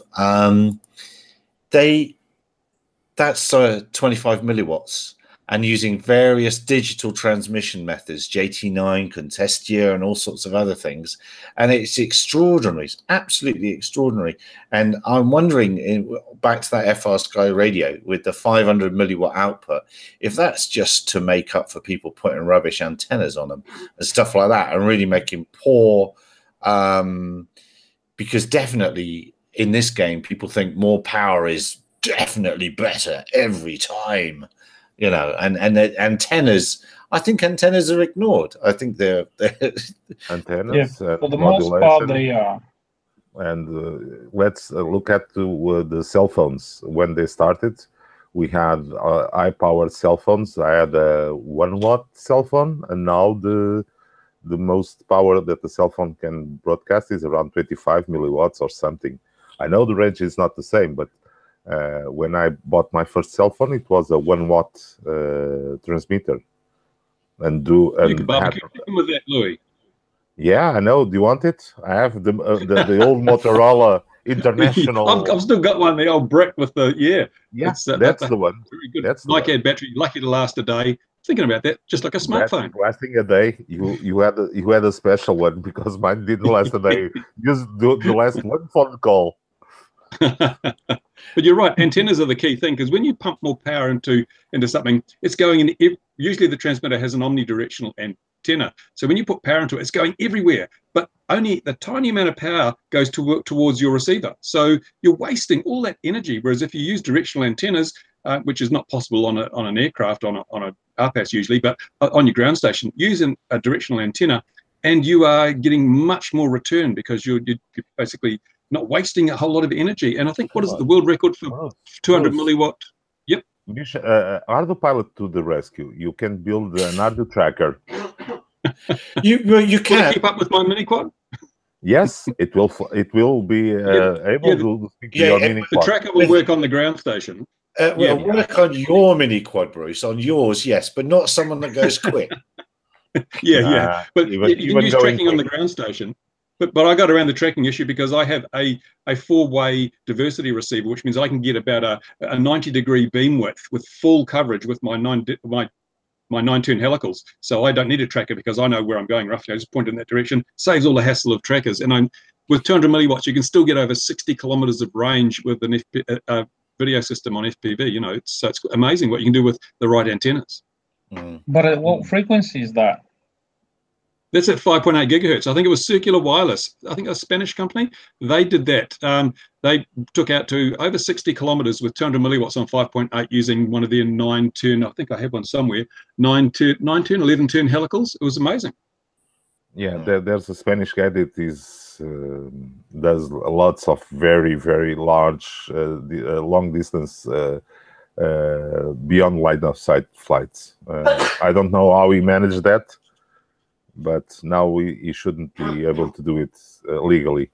That's 25 milliwatts, and using various digital transmission methods, JT9, Contestia, and all sorts of other things. And it's extraordinary. It's absolutely extraordinary. And I'm wondering, back to that FR Sky radio with the 500 milliwatt output, if that's just to make up for people putting rubbish antennas on them and stuff like that, and really making poor, because definitely in this game, people think more power is definitely better every time. You know, and the antennas, I think antennas are ignored. I think they're antennas. Yeah, for the most part, they are. And let's look at the cell phones. When they started, we had high-powered cell phones. I had a 1-watt cell phone, and now the most power that the cell phone can broadcast is around 25 milliwatts or something. I know the range is not the same, but when I bought my first cell phone, it was a 1-watt transmitter, and you can barbecue with that, Louis. Yeah, I know. Do you want it? I have the old Motorola International. I've still got one, the old brick with the that's the one. Very good. That's Nike battery, lucky to last a day. Thinking about that, just like a smartphone. Lasting a day. You had a special one, because mine didn't last a day. Just the last one phone call. But you're right, antennas are the key thing, because when you pump more power into something, it's going in. Usually the transmitter has an omnidirectional antenna, so when you put power into it, it's going everywhere, but only the tiny amount of power goes towards your receiver, so you're wasting all that energy. Whereas if you use directional antennas, which is not possible on an aircraft, on a RPAS usually, but on your ground station, using a directional antenna, and you are getting much more return, because you're basically not wasting a whole lot of energy. And I think, what is it, the world record for 200 milliwatt? Yep. Ardupilot to the rescue. You can build an Ardu tracker. You can keep up with my mini quad. Yes, it will be able to speak to your mini quad. The tracker will work on the ground station. Work on your mini quad, Bruce. On yours, yes, but not someone that goes quick. But you can use tracking on the ground station. But I got around the tracking issue because I have a 4-way diversity receiver, which means I can get about a 90-degree beam width with full coverage with my 9-turn helicals. So I don't need a tracker, because I know where I'm going roughly. I just point in that direction. Saves all the hassle of trackers. And with 200 milliwatts, you can still get over 60 kilometers of range with an video system on FPV. You know, it's amazing what you can do with the right antennas. But at what frequency is that? That's at 5.8 gigahertz. I think it was Circular Wireless. I think a Spanish company. They did that. They took out to over 60 kilometers with 200 milliwatts on 5.8 using one of their 9-turn, I think I have one somewhere, 9-turn, 11-turn helicals. It was amazing. Yeah, there's a Spanish guy that does lots of very, very large, long distance, beyond line of sight flights. I don't know how he managed that, but now he shouldn't be able to do it legally.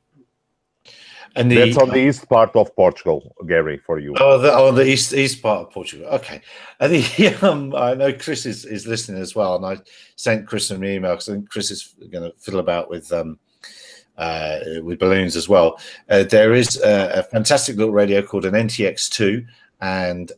And that's on the east part of Portugal, Gary, for you. The east part of Portugal. Okay. And I know Chris is listening as well, and I sent Chris an email because I think Chris is going to fiddle about with balloons as well. There is a fantastic little radio called an NTX2, and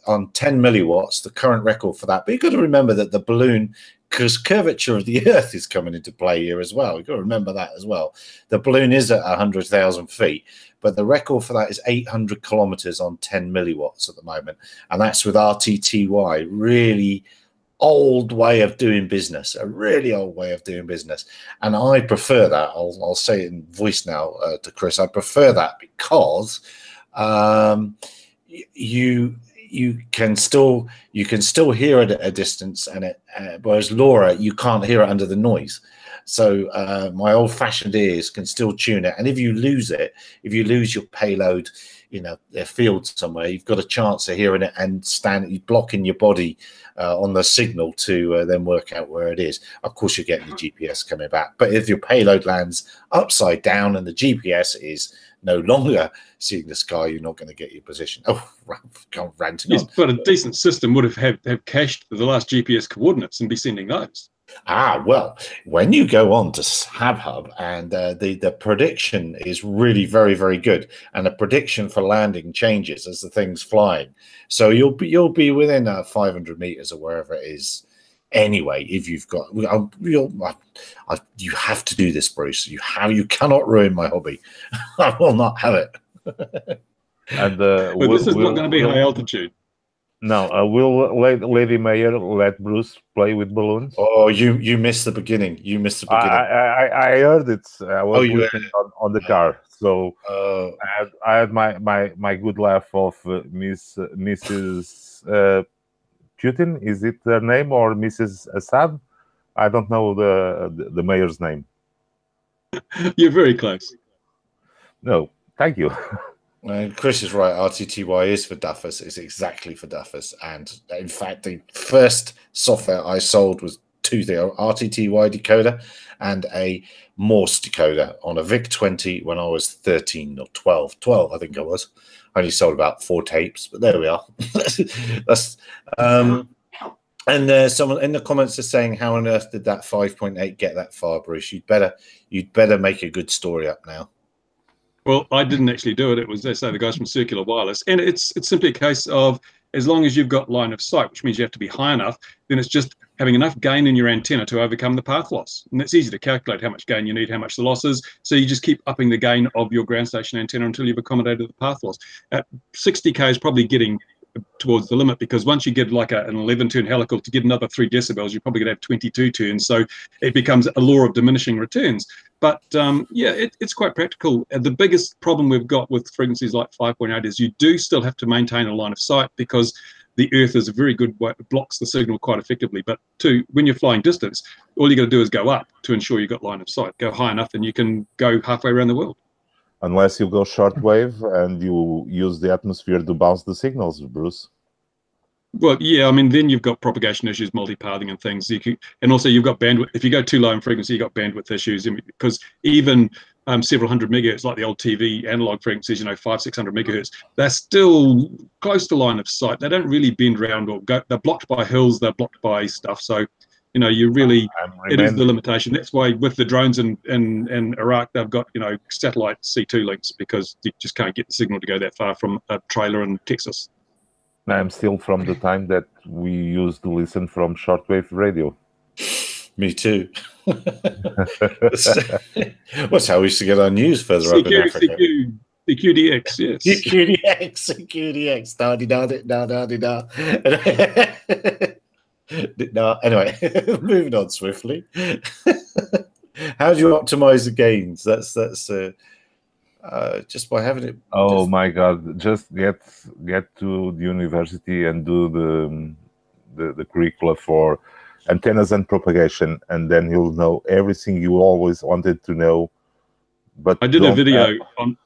on 10 milliwatts, the current record for that. But you've got to remember that the balloon, because curvature of the Earth is coming into play here as well. You've got to remember that as well. The balloon is at 100,000 feet, but the record for that is 800 kilometers on 10 milliwatts at the moment. And that's with RTTY, really old way of doing business, a really old way of doing business. And I prefer that. I'll say it in voice now to Chris. I prefer that because you can still hear it at a distance, and whereas LoRa, you can't hear it under the noise. So my old-fashioned ears can still tune it. And if you lose it, if you lose your payload, a field somewhere, you've got a chance of hearing it and blocking your body on the signal to then work out where it is. Of course, you're getting the GPS coming back. But if your payload lands upside down and the GPS is no longer seeing the sky, you're not going to get your position. Oh, ranting Yes, on. but a decent system would have cached the last GPS coordinates and be sending those. Well, when you go on to HabHub and the prediction is really very, very good, and the prediction for landing changes as the thing's flying, so you'll be within 500 meters or wherever it is. Anyway, if you've got, you have to do this, Bruce. You cannot ruin my hobby. I will not have it. And But this is not going to be high altitude. No, will Lady Mayor let Bruce play with balloons? Oh, you missed the beginning. You missed the beginning. I heard it. I was listening on the car, so I had my good laugh of Mrs. Putin. Is it her name, or Mrs. Assad? I don't know the mayor's name. You're very close. No, thank you. Chris is right. RTTY is for duffers. It's exactly for duffers. And in fact, the first software I sold was two things: RTTY decoder and a Morse decoder on a VIC-20 when I was 13 or 12. 12, I think I was. I only sold about 4 tapes, but there we are. That's and someone in the comments is saying, "How on earth did that 5.8 get that far, Bruce? You'd better make a good story up now." Well, I didn't actually do it. It was, they say, the guys from Circular Wireless. And it's simply a case of, as long as you've got line of sight, which means you have to be high enough, then it's just having enough gain in your antenna to overcome the path loss. And it's easy to calculate how much gain you need, how much the loss is. So you just keep upping the gain of your ground station antenna until you've accommodated the path loss. At 60K is probably getting towards the limit, because once you get like an 11-turn helical, to get another 3 decibels, you're probably going to have 22 turns. So it becomes a law of diminishing returns. But yeah, it's quite practical. The biggest problem we've got with frequencies like 5.8 is you do still have to maintain a line of sight, because the Earth is a very good way, it blocks the signal quite effectively. But when you're flying distance, all you got to do is go up to ensure you've got line of sight. Go high enough and you can go halfway around the world. Unless you go shortwave and you use the atmosphere to bounce the signals, Bruce. Well, yeah, I mean, then you've got propagation issues, multipathing and things. And also you've got bandwidth. If you go too low in frequency, you've got bandwidth issues, because even several hundred megahertz, like the old TV analog frequencies, 500-600 megahertz, they're still close to line of sight. They don't really bend around or go. They're blocked by hills. They're blocked by stuff. So, you really, it is the limitation. That's why with the drones in Iraq, they've got, satellite C2 links, because you just can't get the signal to go that far from a trailer in Texas. I'm still from the time that we used to listen from shortwave radio. Me too. What's how we used to get our news further up in Africa. CQDX, yes. CQDX, No, anyway, moving on swiftly. How do you optimize the gains? That's just by having it. Oh my God! Just get to the university and do the curricula for antennas and propagation, and then you'll know everything you always wanted to know. But I did a video on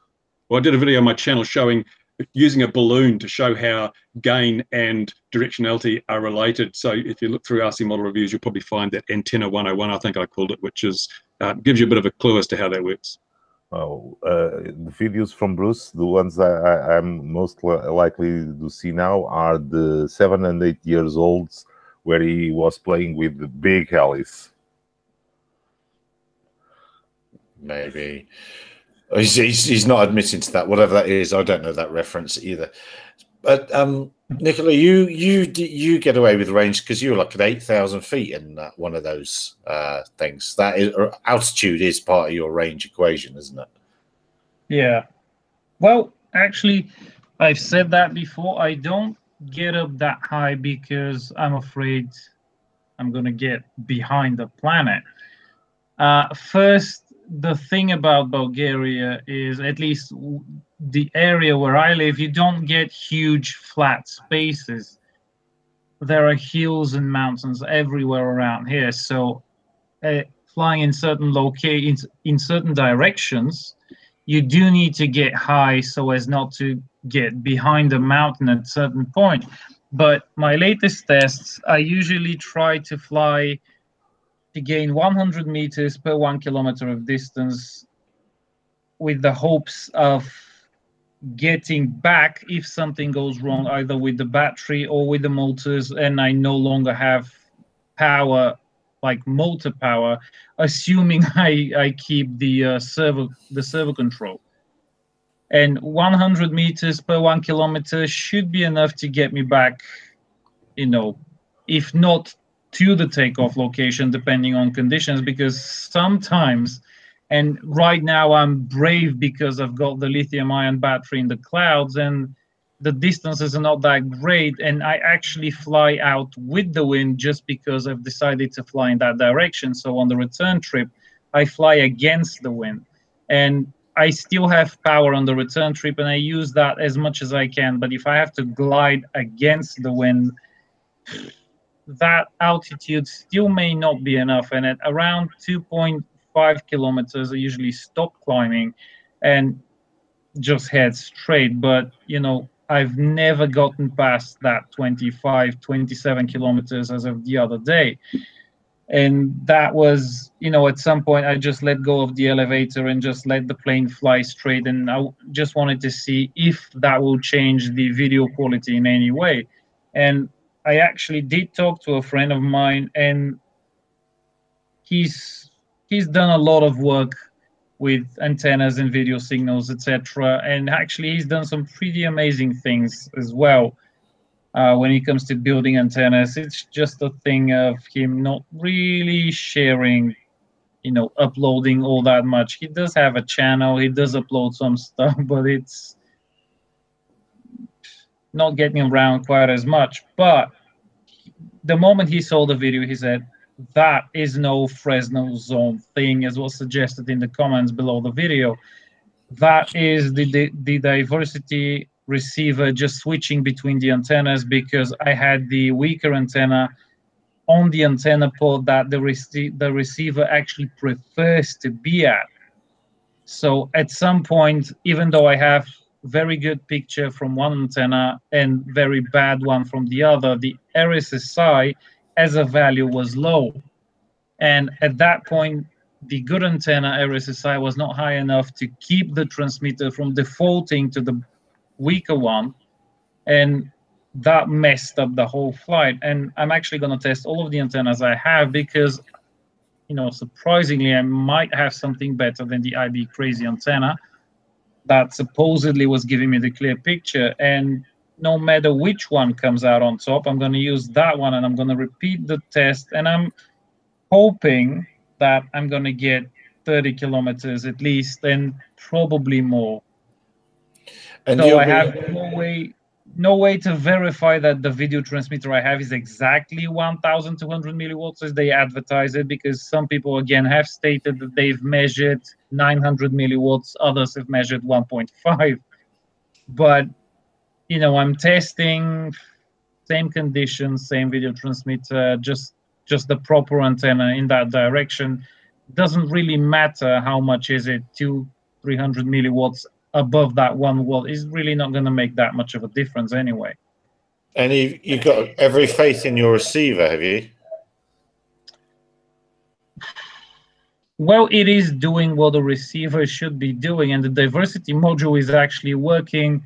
my channel showing using a balloon to show how gain and directionality are related. So if you look through RC model reviews, you'll probably find that Antenna 101, I think I called it, which is gives you a bit of a clue as to how that works. Oh, the videos from Bruce, the ones that I'm most likely to see now are the 7 and 8 years olds, where he was playing with the big helis. Maybe he's not admitting to that. Whatever that is, I don't know that reference either. But Nicola, you get away with range because you're like at 8,000 feet in one of those things. That is, altitude is part of your range equation, isn't it? Yeah. Well, actually, I've said that before. I don't get up that high because I'm afraid I'm going to get behind the planet. First, the thing about Bulgaria is, at least the area where I live, you don't get huge flat spaces. There are hills and mountains everywhere around here. So flying in certain locations, in certain directions, you do need to get high so as not to get behind the mountain at a certain point. But my latest tests, I usually try to fly to gain 100 meters per 1 kilometer of distance, with the hopes of getting back if something goes wrong, either with the battery or with the motors, and I no longer have power, like motor power, assuming I keep the servo control. And 100 meters per 1 kilometer should be enough to get me back, you know, if not to the takeoff location, depending on conditions, because sometimes, and right now I'm brave because I've got the lithium-ion battery in the clouds and the distances are not that great, and I actually fly out with the wind just because I've decided to fly in that direction. So on the return trip, I fly against the wind, and I still have power on the return trip, and I use that as much as I can. But if I have to glide against the wind, that altitude still may not be enough. And at around 2.5 kilometers, I usually stop climbing and just head straight. But, you know, I've never gotten past that 25, 27 kilometers as of the other day. And that was, you know, at some point I just let go of the elevator and just let the plane fly straight. And I just wanted to see if that will change the video quality in any way. And I actually did talk to a friend of mine, and he's done a lot of work with antennas and video signals, etc. And actually he's done some pretty amazing things as well. When it comes to building antennas, it's just a thing of him not really sharing, you know, uploading all that much. He does have a channel, he does upload some stuff, but it's not getting around quite as much. But the moment he saw the video, he said, that is no Fresnel zone thing, as was suggested in the comments below the video. That is the diversity receiver just switching between the antennas, because I had the weaker antenna on the antenna port that the receiver actually prefers to be at. So at some point, even though I have very good picture from one antenna and very bad one from the other, the RSSI as a value was low. And at that point, the good antenna RSSI was not high enough to keep the transmitter from defaulting to the weaker one, and that messed up the whole flight. And I'm actually going to test all of the antennas I have, because, you know, surprisingly, I might have something better than the IB Crazy antenna that supposedly was giving me the clear picture. And no matter which one comes out on top, I'm going to use that one, and I'm going to repeat the test, and I'm hoping that I'm going to get 30 kilometers at least, and probably more. And so I have no way to verify that the video transmitter I have is exactly 1,200 milliwatts as they advertise it, because some people, again, have stated that they've measured 900 milliwatts, others have measured 1.5. But, you know, I'm testing same conditions, same video transmitter, just the proper antenna in that direction. Doesn't really matter how much is it, 200-300 milliwatts above that 1 watt is really not going to make that much of a difference anyway. And you've got every faith in your receiver, have you? Well, it is doing what the receiver should be doing, and the diversity module is actually working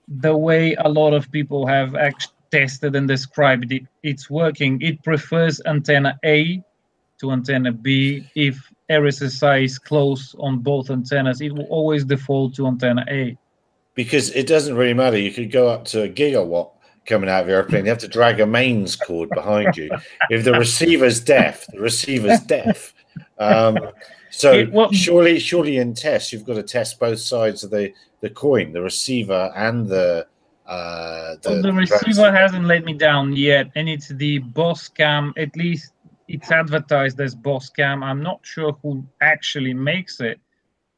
the way a lot of people have actually tested and described it. It's working. It prefers antenna A to antenna B. If RSSI is close on both antennas, it will always default to antenna A. Because it doesn't really matter. You could go up to a gigawatt coming out of the airplane. You have to drag a mains cord behind you. If the receiver's deaf, the receiver's deaf. Surely in tests, you've got to test both sides of the coin, the receiver and the receiver hasn't let me down yet, and it's the Boss Cam. At least it's advertised as Boss Cam. I'm not sure who actually makes it.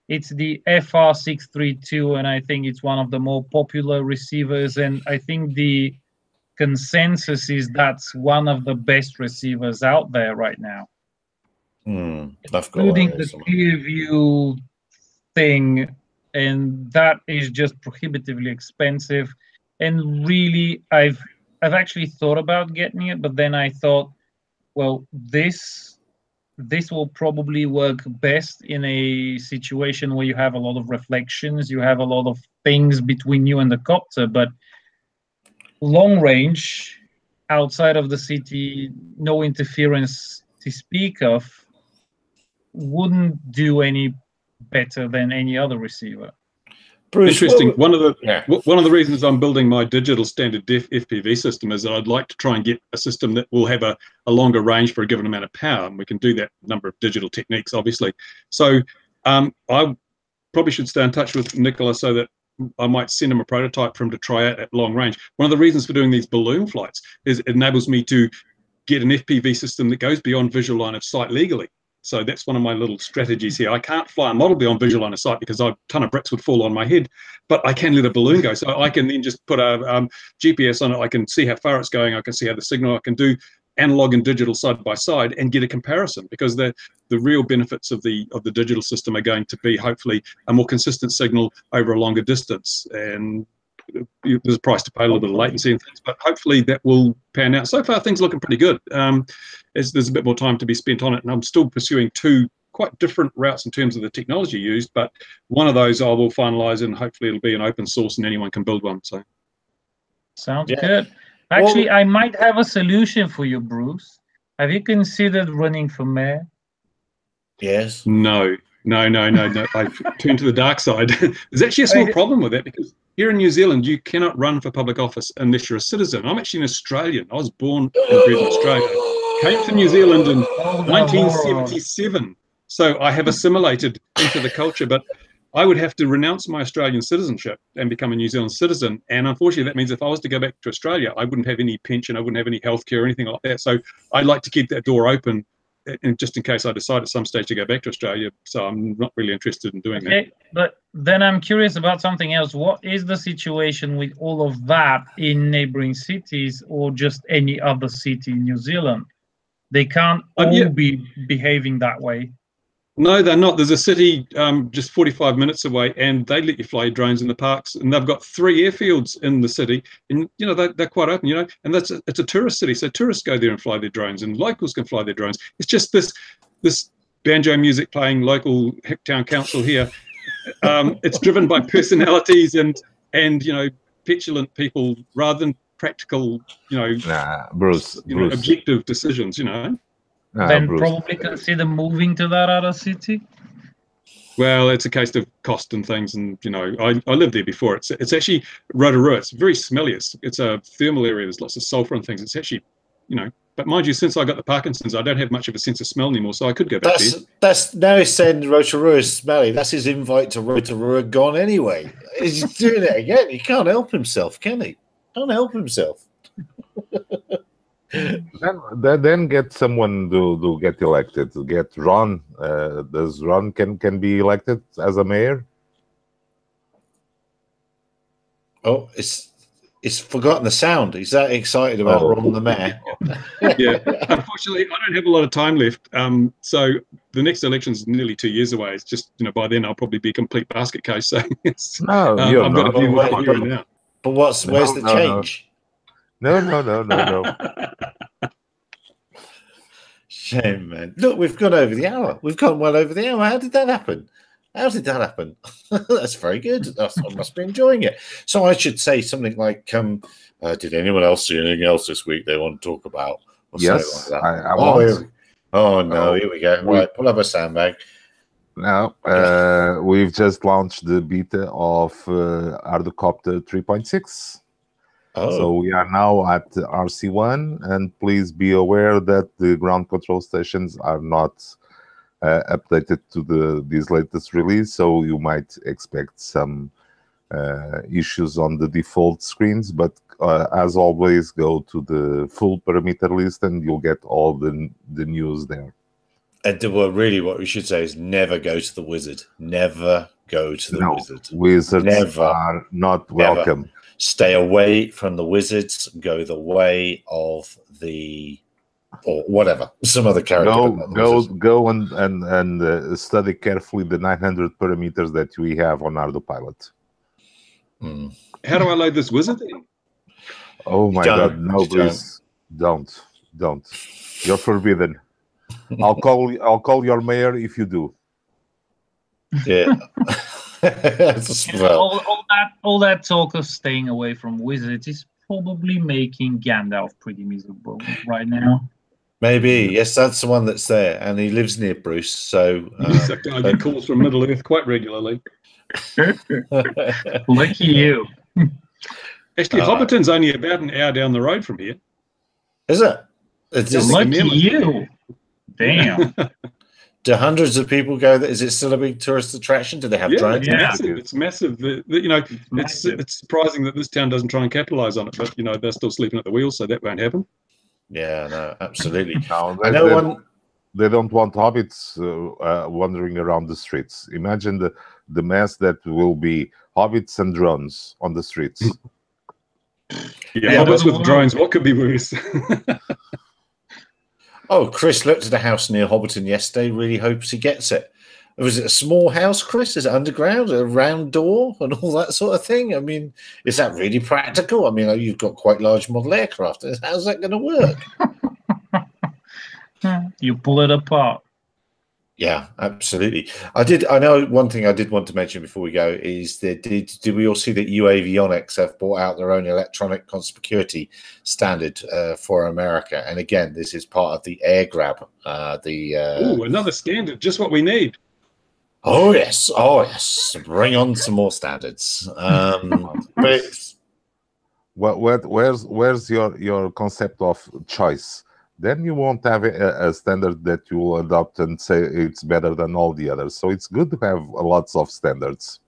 It's the FR632, and I think it's one of the more popular receivers, and I think the consensus is that's one of the best receivers out there right now. I've got including one the somewhere. clear view thing, and that is just prohibitively expensive. And really, I've actually thought about getting it, but then I thought, well, this will probably work best in a situation where you have a lot of reflections, you have a lot of things between you and the copter, but long range outside of the city, no interference to speak of, wouldn't do any better than any other receiver. Bruce, Interesting. One of yeah. the reasons I'm building my digital standard FPV system is that I'd like to try and get a system that will have a longer range for a given amount of power, and we can do that number of digital techniques, obviously. So I probably should stay in touch with Nicola so that I might send him a prototype for him to try out at long range. One of the reasons for doing these balloon flights is it enables me to get an FPV system that goes beyond visual line of sight legally. So that's one of my little strategies here. I can't fly a model beyond visual line of sight because a ton of bricks would fall on my head, but I can let a balloon go. So I can then just put a GPS on it. I can see how far it's going. I can see how the signal, I can do analog and digital side by side and get a comparison, because the real benefits of the digital system are going to be hopefully a more consistent signal over a longer distance. And there's a price to pay, a little bit of latency and things, but hopefully that will pan out. So far, things are looking pretty good. There's a bit more time to be spent on it, and I'm still pursuing two quite different routes in terms of the technology used, but one of those I will finalize, and hopefully it'll be an open source and anyone can build one. So sounds good. Actually, I might have a solution for you, Bruce. Have you considered running for mayor? Yes. No. I've turned to the dark side. There's actually a small problem with that, because here in New Zealand, you cannot run for public office unless you're a citizen. I'm actually an Australian. I was born and bred in Australia. Came to New Zealand in 1977. So I have assimilated into the culture, but I would have to renounce my Australian citizenship and become a New Zealand citizen. And unfortunately, that means if I was to go back to Australia, I wouldn't have any pension, I wouldn't have any healthcare or anything like that. So I'd like to keep that door open, and just in case I decide at some stage to go back to Australia. So I'm not really interested in doing that. But then I'm curious about something else. What is the situation with all of that in neighboring cities, or just any other city in New Zealand? They can't all be behaving that way. No, they're not. There's a city just 45 minutes away, and they let you fly your drones in the parks, and they've got 3 airfields in the city, and they're quite open, and it's a tourist city, so tourists go there and fly their drones, and locals can fly their drones. It's just this banjo music playing local town council here. It's driven by personalities and petulant people rather than practical, Bruce, objective decisions, Then Bruce, probably consider moving to that other city. Well, it's a case of cost and things, and I lived there before. It's actually Rotorua. It's very smelly. It's a thermal area. There's lots of sulfur and things. It's actually, but mind you, since I got the Parkinson's, I don't have much of a sense of smell anymore. So I could go back there. That's now he's saying Rotorua is smelly. That's his invite to Rotorua gone anyway. He's doing it again. He can't help himself, can he? Can't help himself. Then get someone to get elected. Get Ron. Does Ron can be elected as a mayor? Oh, it's forgotten the sound. He's that excited about Ron the mayor. Yeah, unfortunately, I don't have a lot of time left. So the next election is nearly 2 years away. It's just by then I'll probably be a complete basket case. So I've got to deal with it here and now. But where's the change? No. Shame, man. Look, we've gone over the hour. We've gone well over the hour. How did that happen? That's very good. I must be enjoying it. So I should say something like, did anyone else see anything else this week they want to talk about? Yes, like I want. Here we go. Right, pull up a sandbag. Now, we've just launched the beta of Ardocopter 3.6. So we are now at RC1, and please be aware that the ground control stations are not updated to this latest release, so you might expect some issues on the default screens, but as always, go to the full parameter list and you'll get all the news there. And really what we should say is never go to the wizard. Never go to the wizard. Wizards are not welcome. Stay away from the wizards. Go the way of the or whatever, some other character. Go and study carefully the 900 parameters that we have on Autopilot. How do I load this wizard then? Oh my God! No, please don't. You're forbidden. I'll call your mayor if you do. Yeah. all that talk of staying away from wizards is probably making Gandalf pretty miserable right now. Maybe, yes, that's the one that's there, and he lives near Bruce. So I get calls from Middle Earth quite regularly. Lucky you. Actually, Hobbiton's only about an hour down the road from here. Is it? It's lucky you. Damn. Do hundreds of people go there? Is it still a big tourist attraction? Do they have drones? Yeah, it's massive. It's surprising that this town doesn't try and capitalize on it, but they're still sleeping at the wheel, so that won't happen. Yeah, no, absolutely. No, they don't want hobbits wandering around the streets. Imagine the mess that will be hobbits and drones on the streets. Hobbits with drones. What could be worse? Oh, Chris looked at a house near Hobbiton yesterday. Really hopes he gets it. Was it a small house, Chris? Is it underground, a round door, and all that sort of thing? I mean, is that really practical? I mean, you've got quite large model aircraft. How's that going to work? You pull it apart. Yeah, absolutely. I know one thing I did want to mention before we go is that did we all see that UAvionics have brought out their own electronic conspicuity standard for America? And again, this is part of the air grab. Another standard, just what we need. Oh yes, bring on some more standards. But where's your concept of choice? Then you won't have a standard that you will adopt and say it's better than all the others. So it's good to have lots of standards.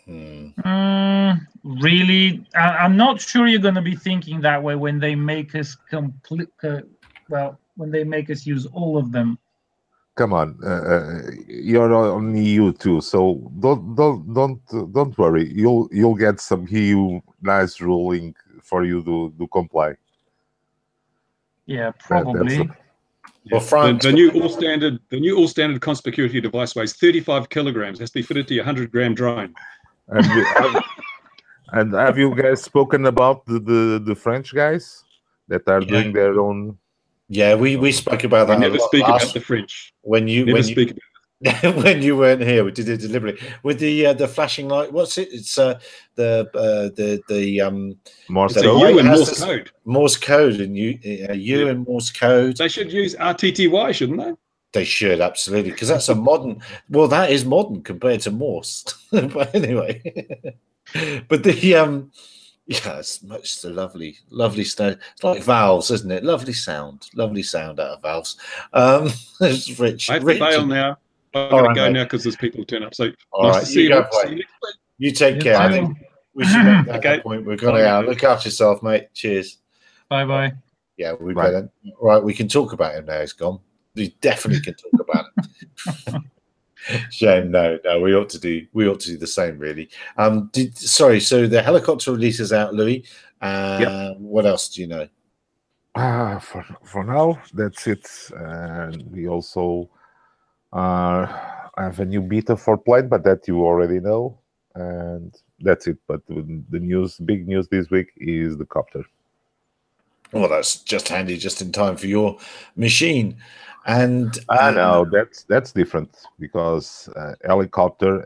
Really, I'm not sure you're going to be thinking that way when they make us when they make us use all of them. Come on, you're on EU too, so don't worry. You'll get some EU nice ruling for you to comply. Yeah, probably. Well, France, the new all standard conspicuity device weighs 35 kilograms. Has to be fitted to your 100-gram drone. And have you guys spoken about the French guys that are doing their own? Yeah, we spoke about that. We never speak about the French. When you when you weren't here, we did it deliberately with the flashing light. What's it? It's the Morse code. Morse code. Morse code, and you and Morse code. They should use RTTY, shouldn't they? They should, absolutely, because that's a modern. Well, that is modern compared to Morse. But anyway, but it's much the lovely sound. It's like valves, isn't it? Lovely sound out of valves. It's rich. I have to bail now. I've got to go now because there's people turn up. So nice to see you. See you next week. You take care. I think we should make that point. We've got to look after yourself, mate. Cheers. Bye. Yeah, we better. Right, we can talk about him now. He's gone. We definitely can talk about it. Shame. No, we ought to do the same, really. So the helicopter releases out, Louis. What else do you know? For now, that's it. And we also have a new beta for plane, but that you already know. And that's it. But the big news this week is the copter. Well, that's just handy, just in time for your machine. And I know that's different because helicopter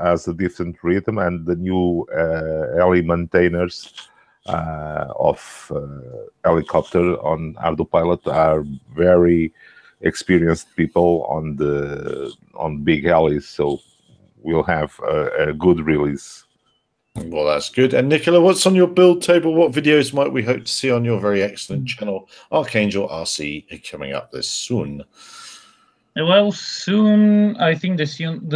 has a different rhythm, and the new heli maintainers of helicopter on Autopilot are very experienced people on big helis, so we'll have a good release. Well, that's good. And Nicola, what's on your build table? What videos might we hope to see on your very excellent channel, Archangel RC, coming up this soon? Well, soon, I think the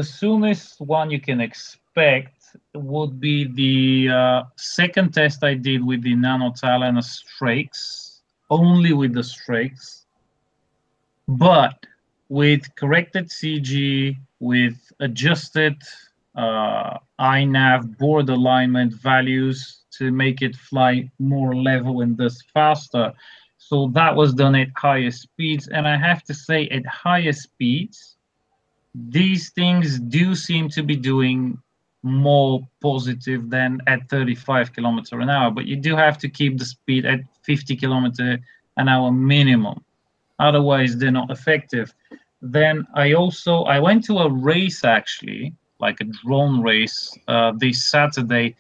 soonest one you can expect would be the second test I did with the Nano Talon Strakes, only with the Strakes, but with corrected CG, with adjusted INAV board alignment values to make it fly more level and thus faster. So that was done at higher speeds. And I have to say, at higher speeds, these things do seem to be doing more positive than at 35 kilometers an hour. But you do have to keep the speed at 50 kilometers an hour minimum. Otherwise, they're not effective. Then I went to a race, actually, like a drone race, this Saturday,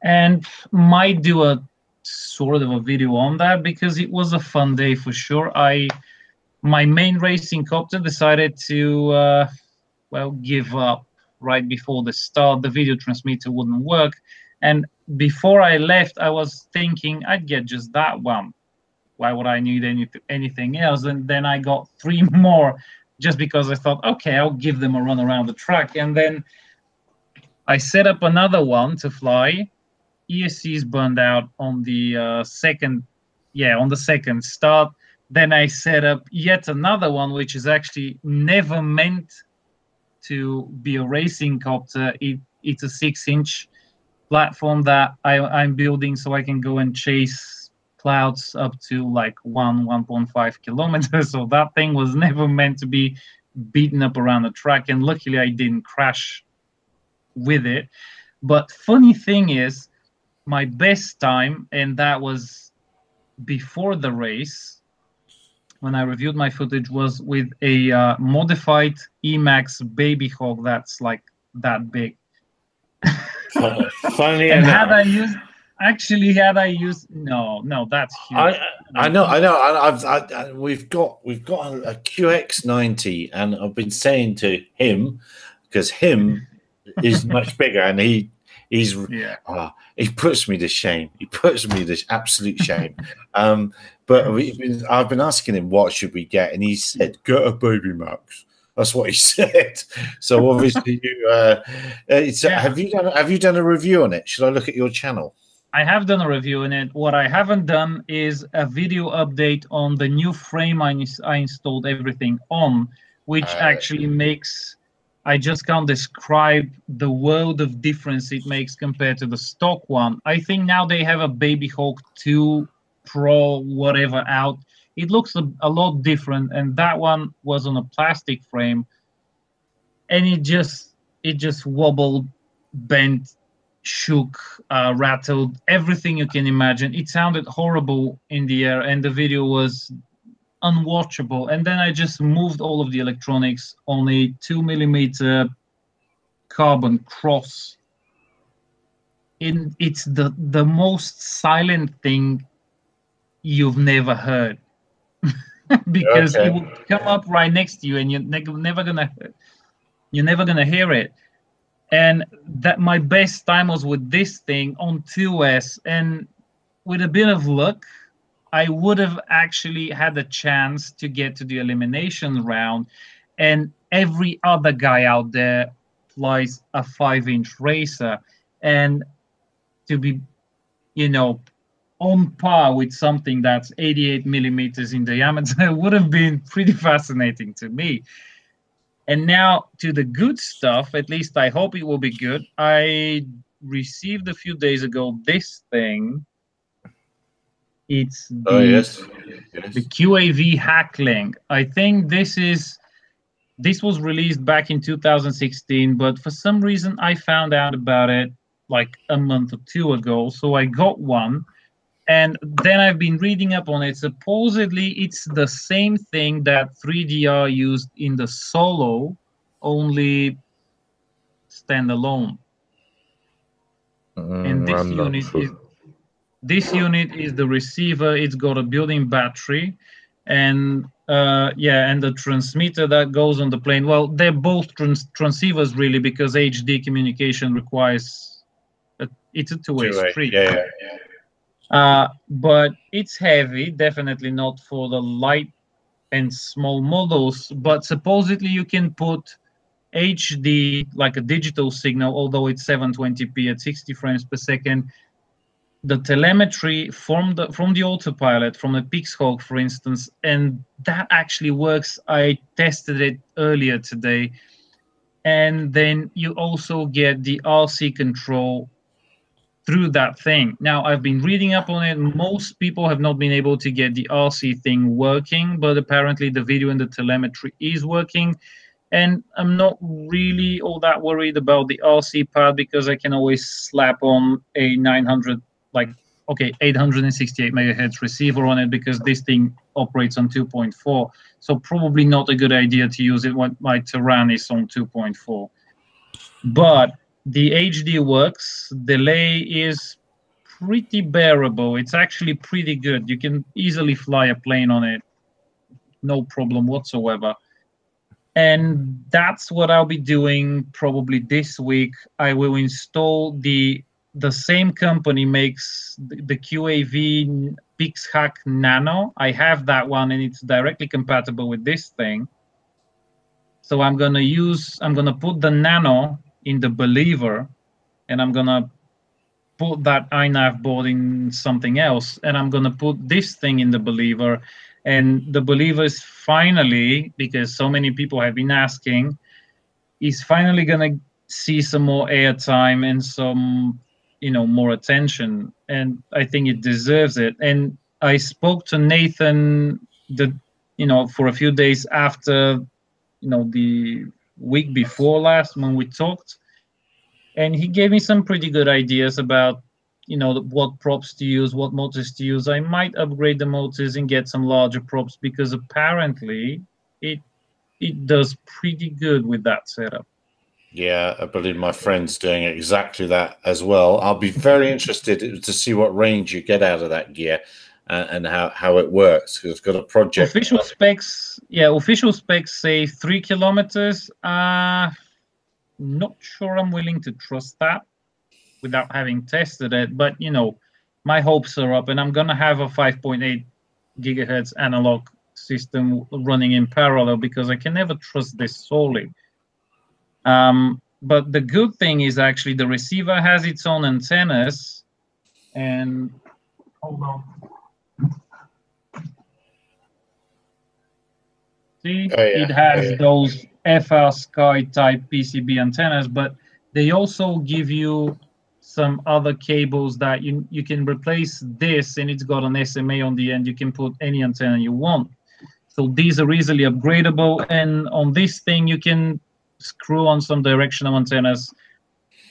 and might do a sort of a video on that because it was a fun day for sure. My main racing copter decided to give up right before the start. The video transmitter wouldn't work, and before I left, I was thinking I'd get just that one. Why would I need anything else? And then I got 3 more just because I thought, okay, I'll give them a run around the track. And then I set up another one to fly. ESC's burned out on the second start. Then I set up yet another one, which is actually never meant to be a racing copter. It's a 6-inch platform that I'm building so I can go and chase clouds up to like 1.5 kilometers. So that thing was never meant to be beaten up around the track, and luckily I didn't crash with it. But funny thing is, my best time, and that was before the race when I reviewed my footage, was with a modified Emax Baby Hawk that's like that big. Funny and enough, had I used no, that's huge. I know. We've got a QX90, and I've been saying to him, because him is much bigger, and he puts me to shame. He puts me to absolute shame. But I've been asking him what should we get, and he said, "Get a Baby Max." That's what he said. So obviously, have you done a review on it? Should I look at your channel? I have done a review on it. What I haven't done is a video update on the new frame I installed everything on, which actually makes, I just can't describe the world of difference it makes compared to the stock one. I think now they have a Baby Hawk 2 Pro whatever out. It looks a lot different, and that one was on a plastic frame, and it just wobbled, bent, shook, rattled, everything you can imagine. It sounded horrible in the air, and the video was unwatchable. And then I just moved all of the electronics on a 2mm carbon cross. It's the most silent thing you've never heard. Because it will come up right next to you, and you're never gonna hear it. And that my best time was with this thing on 2S, and with a bit of luck, I would have actually had a chance to get to the elimination round. And every other guy out there flies a 5-inch racer, and to be, on par with something that's 88 millimeters in diameter would have been pretty fascinating to me. And now to the good stuff, at least I hope it will be good. I received a few days ago this thing. It's the QAV Hackling. I think this was released back in 2016, but for some reason I found out about it like a month or 2 ago. So I got one. And then I've been reading up on it. Supposedly, it's the same thing that 3DR used in the Solo, only standalone. And this unit is the receiver. It's got a built-in battery, and and the transmitter that goes on the plane. Well, they're both transceivers really, because HD communication requires it's a two-way street. But it's heavy, definitely not for the light and small models. But supposedly you can put HD, like a digital signal, although it's 720p at 60 frames per second. The telemetry from the autopilot, from the Pixhawk, for instance, and that actually works. I tested it earlier today. And then you also get the RC control through that thing. Now, I've been reading up on it. Most people have not been able to get the RC thing working, but apparently the video and the telemetry is working. And I'm not really all that worried about the RC part because I can always slap on a 900, like, okay, 868 megahertz receiver on it because this thing operates on 2.4. So probably not a good idea to use it when my Terran is on 2.4. But the HD works. Delay is pretty bearable. It's actually pretty good. You can easily fly a plane on it. No problem whatsoever. And that's what I'll be doing probably this week. I will install the same company makes the QAV PixHack Nano. I have that one and it's directly compatible with this thing. So I'm gonna put the Nano in the Believer, and I'm gonna put that iNav board in something else, and I'm gonna put this thing in the Believer. And the Believer is finally, because so many people have been asking, is finally gonna see some more airtime and some, more attention. And I think it deserves it. And I spoke to Nathan for a few days after, the week before last when we talked, and he gave me some pretty good ideas about what props to use, what motors to use. I might upgrade the motors and get some larger props because apparently it does pretty good with that setup. Yeah, I believe my friend's doing exactly that as well. I'll be very interested to see what range you get out of that gear and how it works, because it's got a project. Official specs say 3 kilometers. Not sure I'm willing to trust that without having tested it, but my hopes are up, and I'm gonna have a 5.8 gigahertz analog system running in parallel because I can never trust this solely. But the good thing is actually the receiver has its own antennas, and hold on. See, it has those FR Sky type PCB antennas, but they also give you some other cables that you can replace this, and it's got an SMA on the end. You can put any antenna you want. So these are easily upgradable, and on this thing you can screw on some directional antennas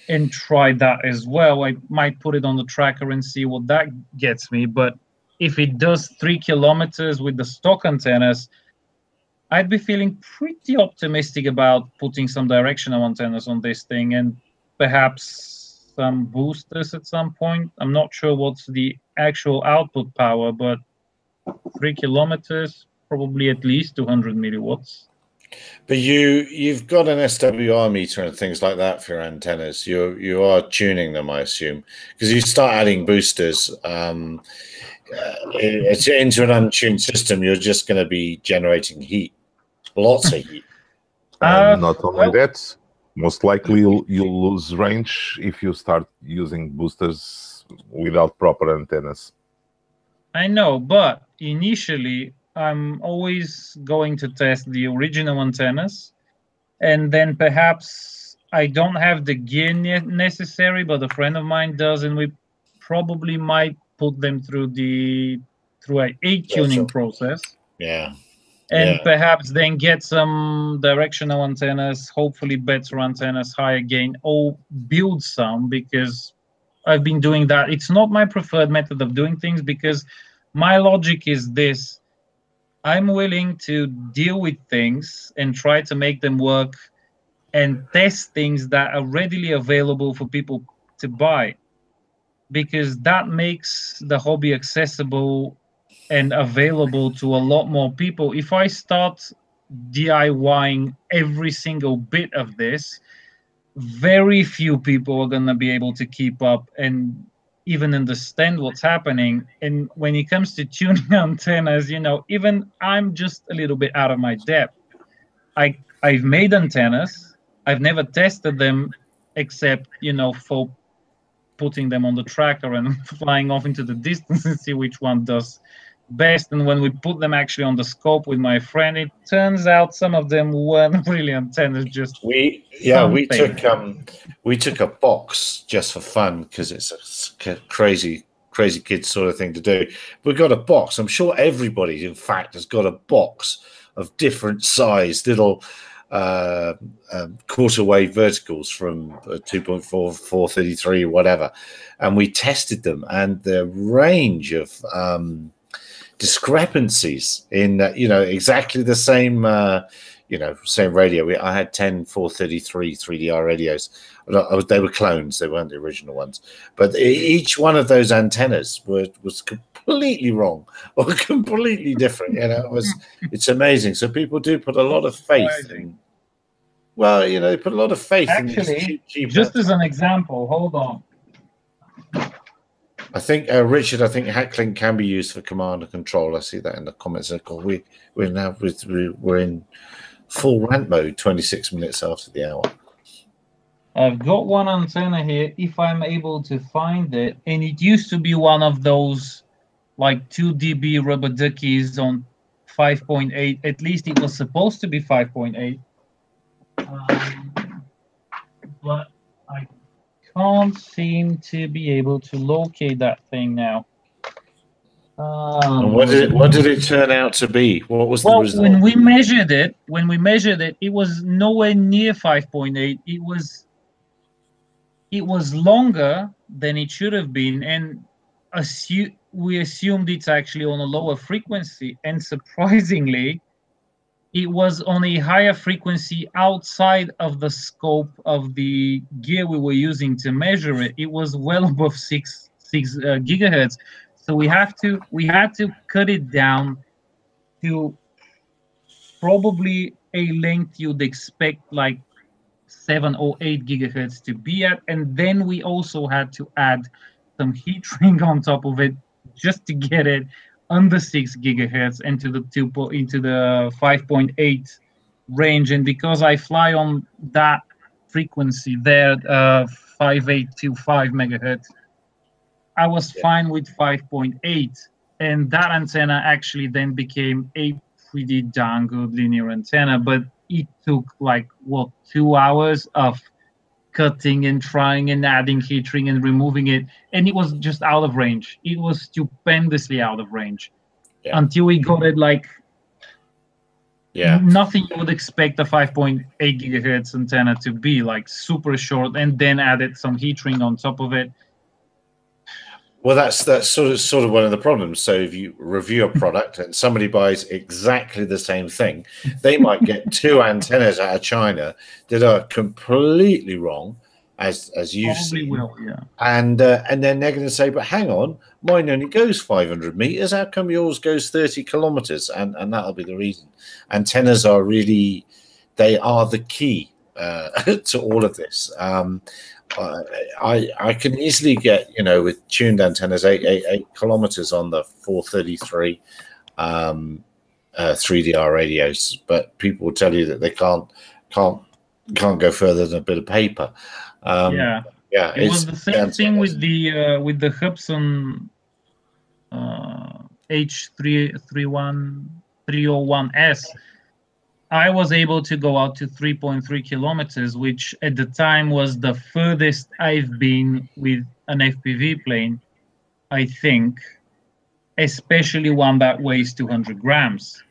and try that as well. I might put it on the tracker and see what that gets me, but if it does 3 kilometers with the stock antennas, I'd be feeling pretty optimistic about putting some directional antennas on this thing and perhaps some boosters at some point. I'm not sure what's the actual output power, but 3 kilometers, probably at least 200 milliwatts. But you've got an SWR meter and things like that for your antennas. You are tuning them, I assume, because you start adding boosters. It's into an untuned system. You're just going to be generating heat, lots of heat. Not only that, most likely you'll lose range if you start using boosters without proper antennas. I know, but initially I'm always going to test the original antennas, and then perhaps I don't have the gear necessary, but a friend of mine does, and we probably might put them through a tuning process. Yeah. And perhaps then get some directional antennas, hopefully better antennas, higher gain, or build some, because I've been doing that. It's not my preferred method of doing things because my logic is this. I'm willing to deal with things and try to make them work and test things that are readily available for people to buy, because that makes the hobby accessible and available to a lot more people. If I start DIYing every single bit of this, very few people are going to be able to keep up and even understand what's happening. And when it comes to tuning antennas, even I'm just a little bit out of my depth. I've made antennas. I've never tested them except, for putting them on the tracker and flying off into the distance and see which one does best. And when we put them actually on the scope with my friend, it turns out some of them weren't really antennas, just we took a box just for fun because it's a crazy kid sort of thing to do. We got a box. I'm sure everybody, in fact, has got a box of different size little quarter wave verticals from 2.4, 433, whatever, and we tested them, and the range of discrepancies in exactly the same same radio. I had 10 433 3DR radios. They were clones, they weren't the original ones, but each one of those antennas was completely wrong or completely different. It's amazing. So people do put a lot of faith in, they put a lot of faith actually, in these cheap just as an example, hold on. I think Richard, Hacklink can be used for command and control. I see that in the comments. We're in full rant mode, 26 minutes after the hour. I've got one antenna here, if I'm able to find it, and it used to be one of those like 2 dB rubber duckies on 5.8. At least it was supposed to be 5.8. But I can't seem to be able to locate that thing now. And what did it turn out to be? What was the result? When we measured it, it was nowhere near 5.8. It was longer than it should have been, and we assumed it's actually on a lower frequency, and surprisingly, it was on a higher frequency outside of the scope of the gear we were using to measure it. It was well above 6 gigahertz. So we had to cut it down to probably a length you'd expect like 7 or 8 gigahertz to be at, and then we also had to add some heat shrink on top of it just to get it under 6 gigahertz into the 5.8 range. And because I fly on that frequency there, 5825 megahertz, I was fine with 5.8, and that antenna actually then became a pretty darn good linear antenna. But it took like 2 hours of cutting and trying and adding heat shrink and removing it, and it was just out of range. It was stupendously out of range until we got it like nothing you would expect a 5.8 gigahertz antenna to be, like super short, and then added some heat shrink on top of it. Well, that's sort of one of the problems. So if you review a product and somebody buys exactly the same thing, they might get 2 antennas out of China that are completely wrong, as you've seen. And then they're going to say, "But hang on, mine only goes 500 meters. How come yours goes 30 kilometers?" And that'll be the reason. Antennas are really, they are the key to all of this. I can easily get, with tuned antennas, 8 kilometers on the 433 3DR radios, but people will tell you that they can't go further than a bit of paper. It was the same thing with the Hubsan H301S. I was able to go out to 3.3 kilometers, which at the time was the furthest I've been with an FPV plane, I think, especially one that weighs 200 grams.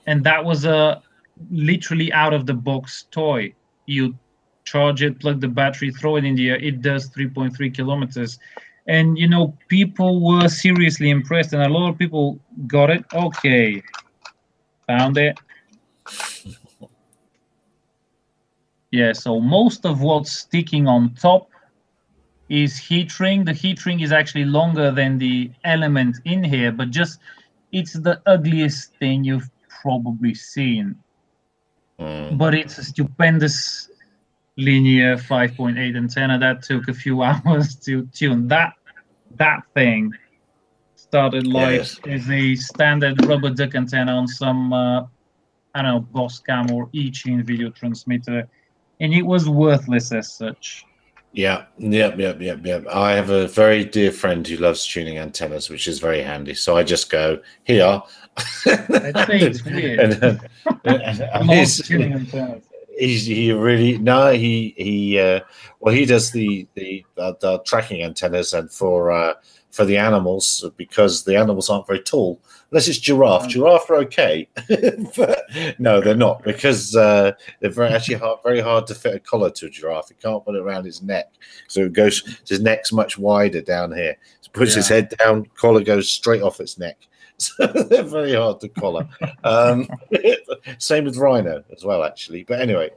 And that was a literally out-of-the-box toy. You charge it, plug the battery, throw it in the air, it does 3.3 kilometers. And, people were seriously impressed, and a lot of people got it. Okay, found it. Yeah, so most of what's sticking on top is heat shrink. The heat shrink is actually longer than the element in here, but it's the ugliest thing you've probably seen. But it's a stupendous linear 5.8 antenna that took a few hours to tune. That thing started life as a standard rubber duck antenna on some Boscam or E-Chain video transmitter, and it was worthless as such. Yeah, yep. I have a very dear friend who loves tuning antennas, which is very handy. So I just go here. I'd say it's weird. Loves tuning antennas. He really no he well he does the tracking antennas and for the animals, because the animals aren't very tall unless it's giraffe. Giraffe are okay, but no, they're not, because they're very hard to fit a collar to a giraffe. You can't put it around its neck, so it goes, his neck's much wider down here. So puts his head down, collar goes straight off its neck. So they're very hard to collar. Same with rhino as well, actually. But anyway,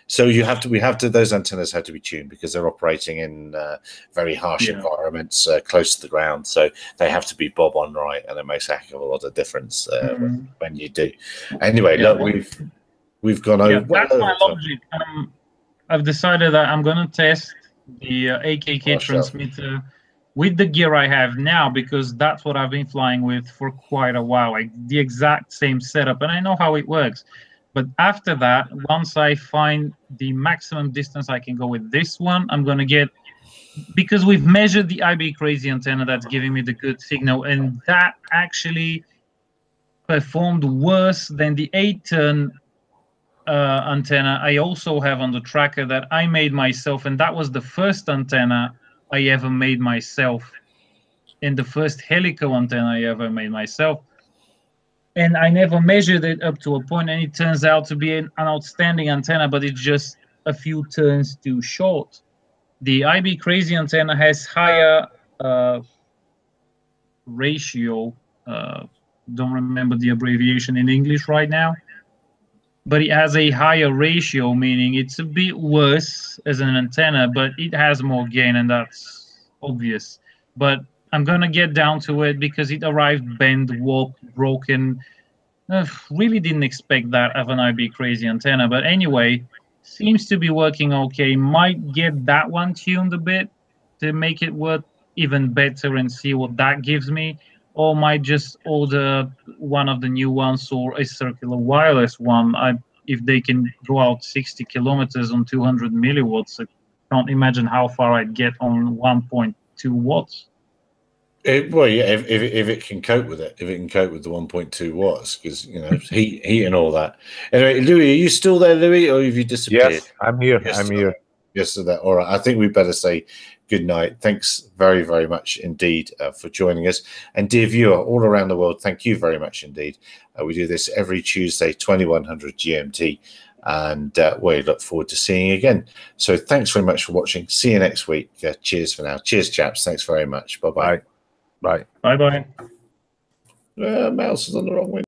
so those antennas have to be tuned because they're operating in very harsh environments close to the ground. So they have to be bob on right, and it makes a heck of a lot of difference when you do. Anyway, look, we've gone over. That's my logic. I've decided that I'm going to test the AKK transmitter with the gear I have now, because that's what I've been flying with for quite a while, like the exact same setup, and I know how it works. But after that, once I find the maximum distance I can go with this one, I'm going to get, because we've measured the IB Crazy antenna that's giving me the good signal, and that actually performed worse than the 8-turn antenna I also have on the tracker that I made myself, and that was the first antenna I ever made myself, and the first helical antenna I ever made myself. And I never measured it up to a point, and it turns out to be an outstanding antenna, but it's just a few turns too short. The IB Crazy antenna has higher ratio. Don't remember the abbreviation in English right now, but it has a higher ratio, meaning it's a bit worse as an antenna, but it has more gain, and that's obvious. But I'm going to get down to it because it arrived bent, warped, broken. Really didn't expect that of an IB Crazy antenna. But anyway, seems to be working okay. Might get that one tuned a bit to make it work even better and see what that gives me. Or might just order one of the new ones, or a circular wireless one. If they can go out 60 kilometers on 200 milliwatts, I can't imagine how far I'd get on 1.2 watts. Well, yeah, if it can cope with it, if it can cope with the 1.2 watts, because heat and all that. Anyway, Louis, are you still there, Louis, or have you disappeared? Yes, I'm here. I'm here. Yes, to that. All right. I think we better say good night. Thanks very, very much indeed for joining us. And dear viewer, all around the world, thank you very much indeed. We do this every Tuesday, 2100 GMT, and we look forward to seeing you again. So thanks very much for watching. See you next week. Cheers for now. Cheers, chaps. Thanks very much. Bye-bye. Bye. Bye-bye. Mouse is on the wrong way.